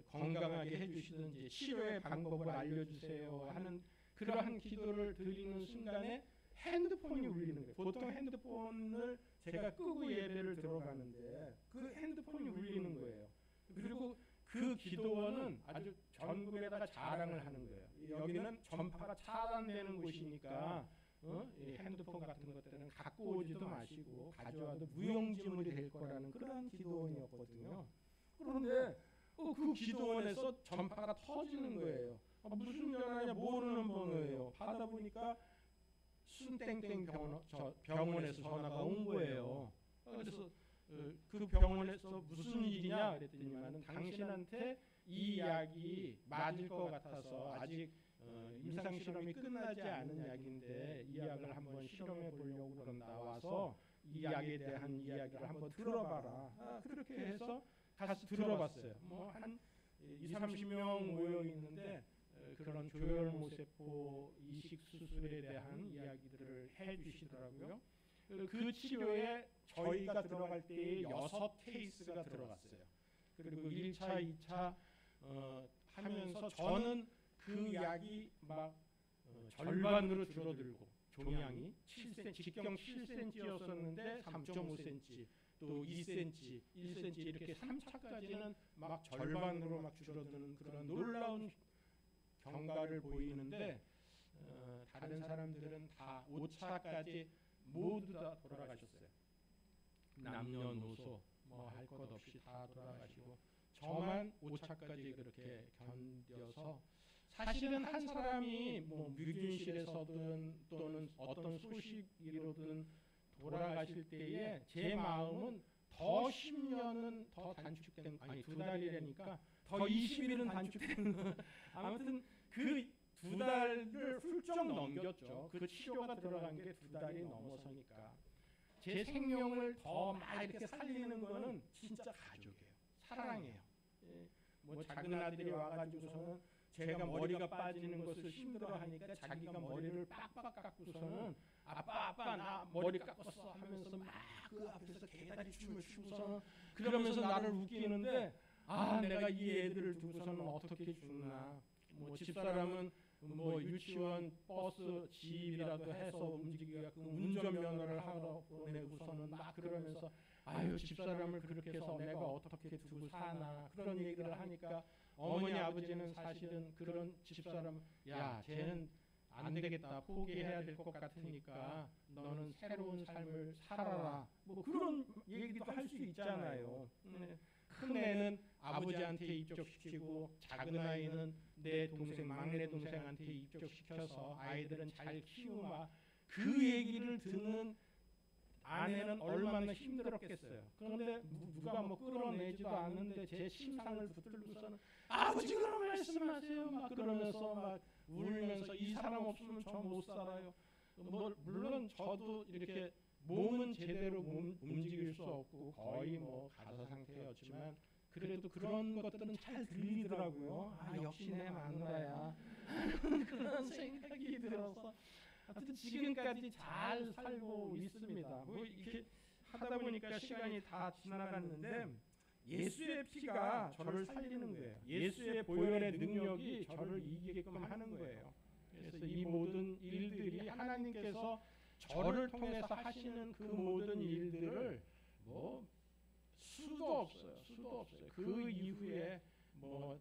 건강하게 해주시든지 치료의 방법을 알려주세요 하는 그러한 기도를 드리는 순간에 핸드폰이 울리는 거예요. 보통 핸드폰을 제가 끄고 예배를 들어가는데 그 핸드폰이 울리는 거예요. 그리고 그 기도원은 아주 전국에다가 자랑을 하는 거예요. 여기는 전파가 차단되는 곳이니까 이 핸드폰 같은 것들은 갖고 오지도 마시고 가져와도 무용지물이 될 거라는 그런 기도원이었거든요. 그런데 그 기도원에서 전파가 터지는 거예요. 무슨 전화냐 모르는 번호예요. 받아보니까 순땡땡 병원에서 전화가 온 거예요. 그래서 그 병원에서 무슨 일이냐 그랬더니만은 당신한테 이 약이 맞을 것 같아서 아직 임상 실험이 끝나지 않은 약인데 이 약을 한번 실험해 보려고 그럼 나와서 이 약에 대한 이야기를 한번 들어봐라. 그렇게 해서 가서 들어봤어요. 뭐 한 20-30명 모여 있는데 그런 조혈모세포 이식 수술에 대한 이야기들을 해주시더라고요. 그 치료에 저희가 들어갈 때에 6케이스가 들어갔어요. 그리고 1차, 2차 하면서 저는 그 약이 막 절반으로 줄어들고 종양이 7cm, 직경 7cm였었는데 3.5cm 또 2cm, 1cm 이렇게 3차까지는 막 절반으로 막 줄어드는 그런 놀라운 경과를 보이는데 다른 사람들은 다 5차까지 모두 다 돌아가셨어요. 남녀노소 뭐 할 것 없이 다 돌아가시고 저만 5차까지 그렇게 견뎌서 사실은 한 사람이 뭐 뮤균실에서든 또는 어떤 소식이로든 돌아가실 때에 제 마음은 더 10년은 더 단축된 아니 2달이라니까 더 20일은 단축된 아무튼 그 2달을 훌쩍 넘겼죠. 그 치료가 들어간 게 2달이 넘어서니까 제 생명을 더 막 이렇게 살리는 거는 진짜 가족이에요. 사랑해요. 예, 뭐 작은 아들이 와가지고서는 제가 머리가 빠지는 것을 힘들어하니까 자기가 머리를 빡빡 깎고서는 아빠 나 머리 깎았어 하면서 막 그 앞에서 개다리 춤을 추고서는 그러면서 나를 웃기는데 내가 이 애들을 두고서는 어떻게 죽나. 뭐 집사람은 뭐 유치원 버스 집이라도 해서 움직이게끔 운전면허를 하러 보내고서는 막 그러면서 아유 집사람을 그렇게 해서 내가 어떻게 두고 사나 그런 얘기를 하니까 어머니 아버지는 사실은 그런 집사람 야 쟤는 안 되겠다 포기해야 될 것 같으니까 너는 새로운 삶을 살아라 뭐 그런 얘기도 할 수 있잖아요. 큰 애는 아버지한테 입적시키고 작은 아이는 내 동생 막내 동생한테 입적시켜서 아이들은 잘 키우마 그 얘기를 듣는 아내는 얼마나 힘들었겠어요. 그런데 누가 뭐 끌어내지도 않는데 제 심상을 붙들고서는 아버지 그런 말씀하세요 막 그러면서 막 울면서 이 사람 없으면 저 못 살아요. 뭐 물론 저도 이렇게 몸은 제대로 움직일 수 없고 거의 뭐 가사 상태였지만 그래도 그런 것들은 잘 들리더라고요. 역시 내 마누라야 그런 생각이 들어서 하여튼 지금까지 잘 살고 있습니다. 뭐 이렇게 하다 보니까 시간이 다 지나갔는데 예수의 피가 저를 살리는 거예요. 예수의 보혈의 능력이 저를 이기게끔 하는 거예요. 그래서 이 모든 일들이 하나님께서 저를 통해서 하시는 그 모든 일들을 뭐 수도 없어요. 그 이후에 뭐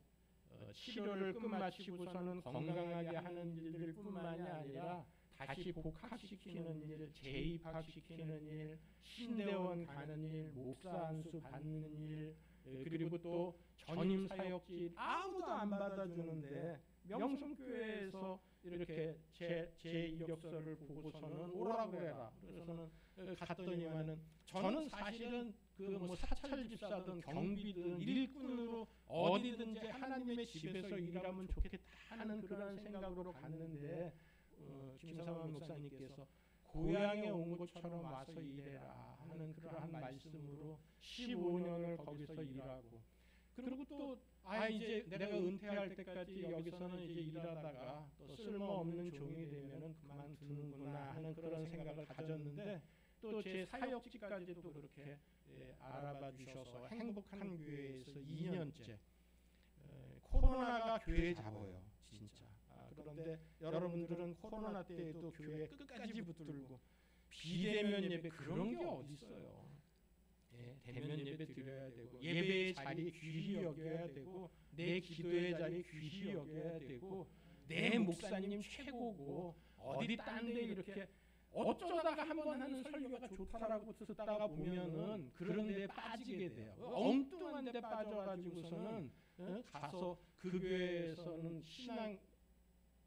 치료를 끝마치고서는 건강하게 하는 일들뿐만이 아니라 다시 복학시키는 일, 재입학시키는 일, 신대원 가는 일, 목사 안수 받는 일, 그리고 또 전임 사역지 아무도 안 받아주는데 명성교회에서 이렇게 제 이력서를 보고서는 오라고 해라. 그래서는 갔더니만은 저는 사실은 그 뭐 사찰 집사든 경비든 일꾼으로 어디든지 하나님의 집에서 일하면 좋겠다 하는 그런 생각으로 갔는데 김상환 목사님께서 고향에 온 것처럼 와서 일해라 하는 그러한 말씀으로 15년을 거기서 일하고 그리고 또 이제 내가 은퇴할 때까지 여기서는 이제 일하다가 또 쓸모없는 종이 되면은 그만두는구나 하는 그런 생각을 가졌는데 또 제 사역지까지도 그렇게 알아봐 주셔서 행복한 교회에서 2년째 코로나가 교회 잡아요 진짜. 그런데 여러분들은 코로나 때에도 교회 끝까지 붙들고 비대면 예배 그런 게 어디 있어요. 대면 예배 드려야 되고 예배의 자리 귀히 여겨야 되고 내 기도의 자리 귀히 여겨야 되고 내 목사님 최고고 어디 딴 데 이렇게 어쩌다가 한번 하는 설교가 좋다라고 듣다가 보면은 그런 데 빠지게 돼요. 엉뚱한 데 빠져가지고서는 가서 그 교회에서는 신앙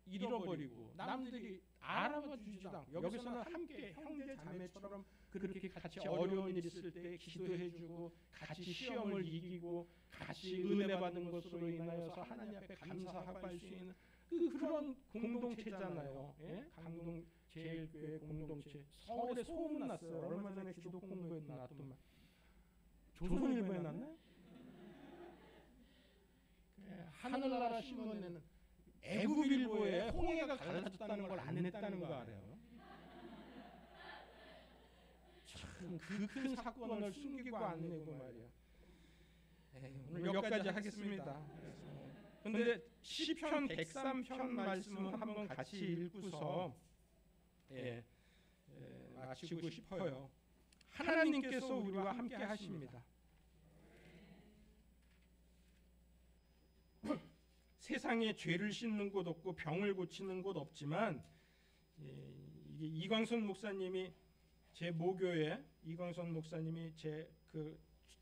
잃어버리고 남들이 알아봐 주지도 않고 여기서는 함께 형제 자매처럼 그렇게 같이 어려운 일 있을 때 기도해주고 같이 시험을 이기고 같이 은혜 받은 것으로 인하여서 하나님 앞에 감사하고 할 수 있는 그런 공동체잖아요. 강동 제일교회 공동체 서울에 소문 났어요. 얼마 전에 기독 공부에 나왔더만 조선일보에 났네. 하늘나라 신문에는 애국일보에 홍해가 갈라졌다는 걸 안 냈다는 거 알아요? 참 그 큰 사건을 숨기고 안 내고 말이야. 오늘 여기까지 하겠습니다. 근데 시편 103편 말씀을 한번 같이 읽고서 마치고 싶어요. 하나님께서 우리와 함께 하십니다. 세상에 죄를 씻는 곳 없고 병을 고치는 곳 없지만 이게 이광선 목사님이 제 모교에 이광선 목사님이 제 그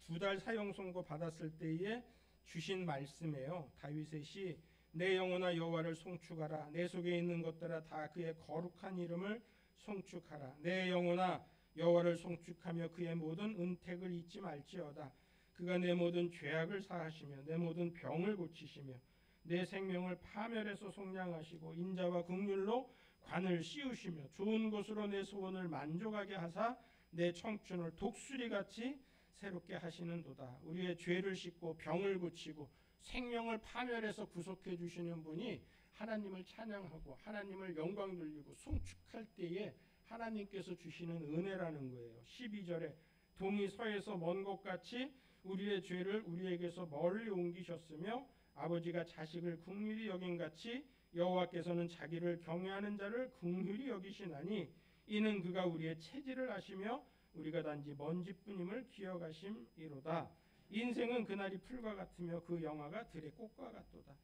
2달 사형 선고 받았을 때에 주신 말씀이에요. 다윗의 시 내 영혼아 여호와를 송축하라. 내 속에 있는 것들아 다 그의 거룩한 이름을 송축하라. 내 영혼아 여호와를 송축하며 그의 모든 은택을 잊지 말지어다. 그가 내 모든 죄악을 사하시며 내 모든 병을 고치시며 내 생명을 파멸해서 속량하시고 인자와 긍휼로 관을 씌우시며 좋은 것으로 내 소원을 만족하게 하사 내 청춘을 독수리같이 새롭게 하시는도다. 우리의 죄를 씻고 병을 고치고 생명을 파멸해서 구속해 주시는 분이 하나님을 찬양하고 하나님을 영광 돌리고 송축할 때에 하나님께서 주시는 은혜라는 거예요. 12절에 동이 서에서 먼 곳같이 우리의 죄를 우리에게서 멀리 옮기셨으며 아버지가 자식을 긍휼히 여긴같이 여호와께서는 자기를 경외하는 자를 긍휼히 여기시나니 이는 그가 우리의 체질을 아시며 우리가 단지 먼지뿐임을 기억하심이로다. 인생은 그날이 풀과 같으며 그 영화가 들의 꽃과 같도다.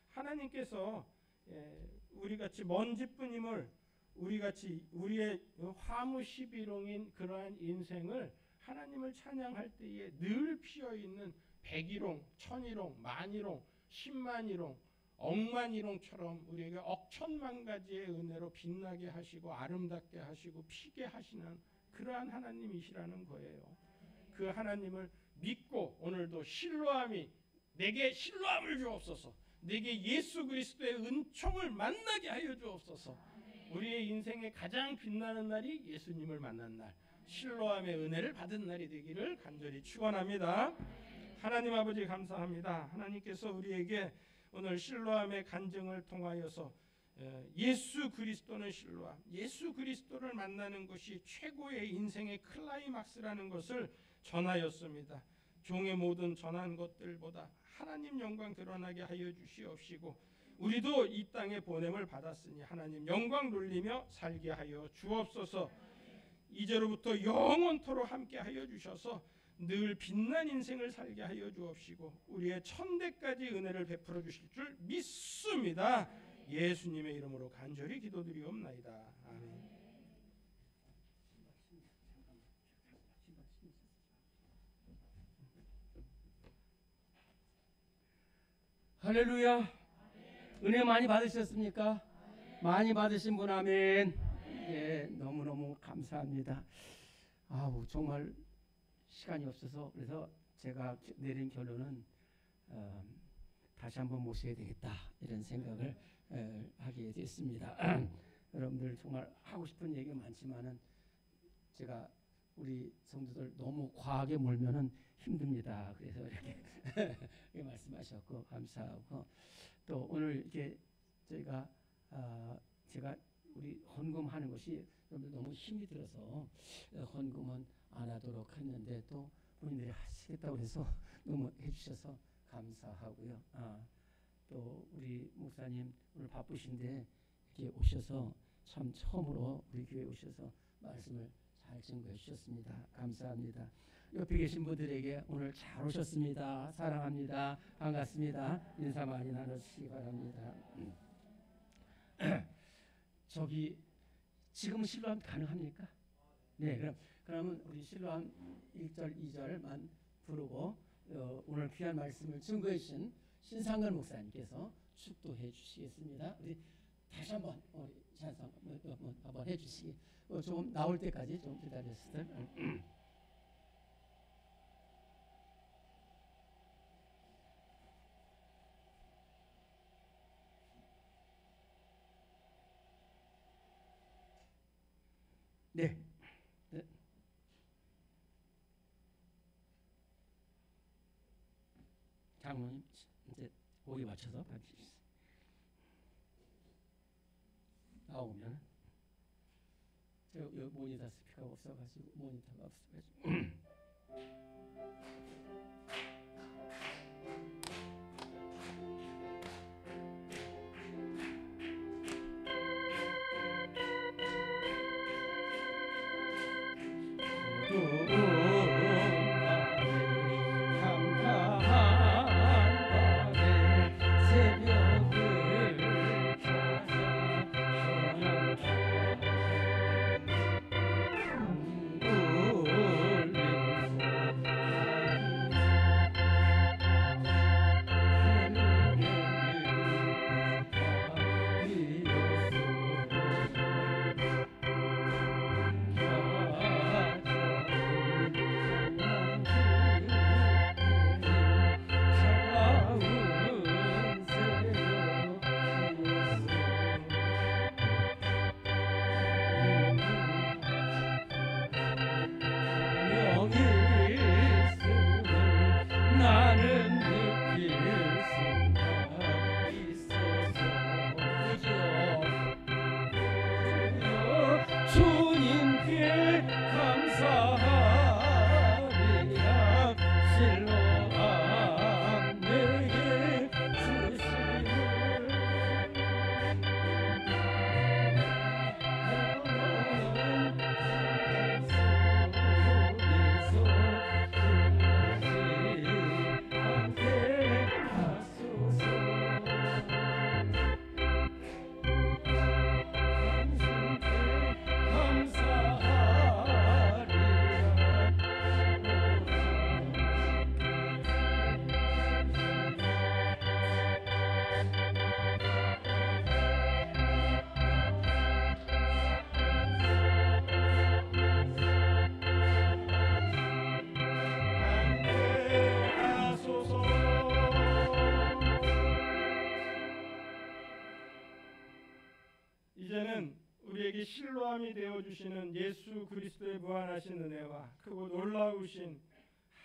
하나님께서 우리같이 먼지뿐임을 우리같이 우리의 화무 시비롱인 그러한 인생을 하나님을 찬양할 때에 늘 피어있는 백일홍, 천일홍, 만일홍, 십만일홍, 억만일홍처럼 우리에게 억천만 가지의 은혜로 빛나게 하시고 아름답게 하시고 피게 하시는 그러한 하나님이시라는 거예요. 그 하나님을 믿고 오늘도 실로암이 내게 실로암을 주옵소서. 내게 예수 그리스도의 은총을 만나게 하여 주옵소서. 우리의 인생의 가장 빛나는 날이 예수님을 만난 날, 실로암의 은혜를 받은 날이 되기를 간절히 축원합니다. 하나님 아버지 감사합니다. 하나님께서 우리에게 오늘 실로암의 간증을 통하여서 예수 그리스도는 실로암, 예수 그리스도를 만나는 것이 최고의 인생의 클라이막스라는 것을 전하였습니다. 종의 모든 전한 것들보다 하나님 영광 드러나게 하여 주시옵시고 우리도 이 땅에 보냄을 받았으니 하나님 영광 돌리며 살게 하여 주옵소서. 이제로부터 영원토록 함께 하여 주셔서 늘 빛난 인생을 살게 하여 주옵시고 우리의 천대까지 은혜를 베풀어 주실 줄 믿습니다. 예수님의 이름으로 간절히 기도드리옵나이다. 아멘. 할렐루야. 은혜 많이 받으셨습니까? 많이 받으신 분 아멘. 예, 너무너무 감사합니다. 아우 정말 시간이 없어서 그래서 제가 내린 결론은 다시 한번 모셔야 되겠다 이런 생각을 하게 됐습니다. 여러분들 정말 하고 싶은 얘기가 많지만은 제가 우리 성도들 너무 과하게 몰면은 힘듭니다. 그래서 이렇게 말씀하셨고 감사하고 또 오늘 이렇게 저희가 제가 우리 헌금하는 것이 너무 힘이 들어서 헌금은 안 하도록 했는데 또 본인들이 하시겠다고 해서 너무 해주셔서 감사하고요. 또 우리 목사님 오늘 바쁘신데 이렇게 오셔서 참 처음으로 우리 교회 오셔서 말씀을 잘 증거해 주셨습니다. 감사합니다. 옆에 계신 분들에게 오늘 잘 오셨습니다. 사랑합니다. 반갑습니다. 인사 많이 나누시기 바랍니다. 저기 지금 실로암 가능합니까? 네, 그러면 우리 실로암 1절, 2절만 부르고 오늘 귀한 말씀을 증거해 주신 신상근 목사님께서 축도해 주시겠습니다. 우리 다시 한번 우리 찬송 한번 해 주시기 좀 나올 때까지 좀 기다렸을 때. 네. 네. 장로님 이제 거기 맞춰서 봐주세요. 나오면 저 여기 모니터 스피커가 없어가지고 모니터가 없어가지고. 이제는 우리에게 실로함이 되어주시는 예수 그리스도의 무한하신 은혜와 크고 놀라우신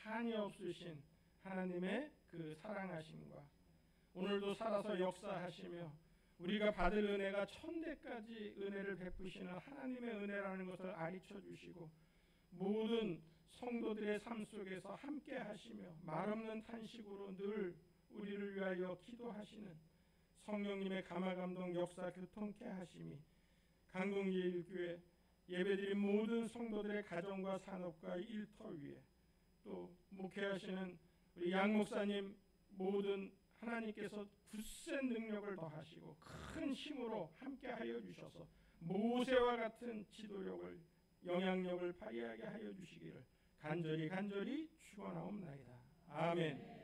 한이 없으신 하나님의 그 사랑하심과 오늘도 살아서 역사하시며 우리가 받을 은혜가 천대까지 은혜를 베푸시는 하나님의 은혜라는 것을 가르쳐 주시고 모든 성도들의 삶 속에서 함께 하시며 말없는 탄식으로 늘 우리를 위하여 기도하시는 성령님의 감화감동 역사 교통케 하심이 강동제일교회 예배드린 모든 성도들의 가정과 산업과 일터 위에 또 목회하시는 우리 양 목사님 모든 하나님께서 굳센 능력을 더하시고 큰 힘으로 함께하여 주셔서 모세와 같은 지도력을 영향력을 발휘하게 하여 주시기를 간절히 축원하옵나이다. 아멘.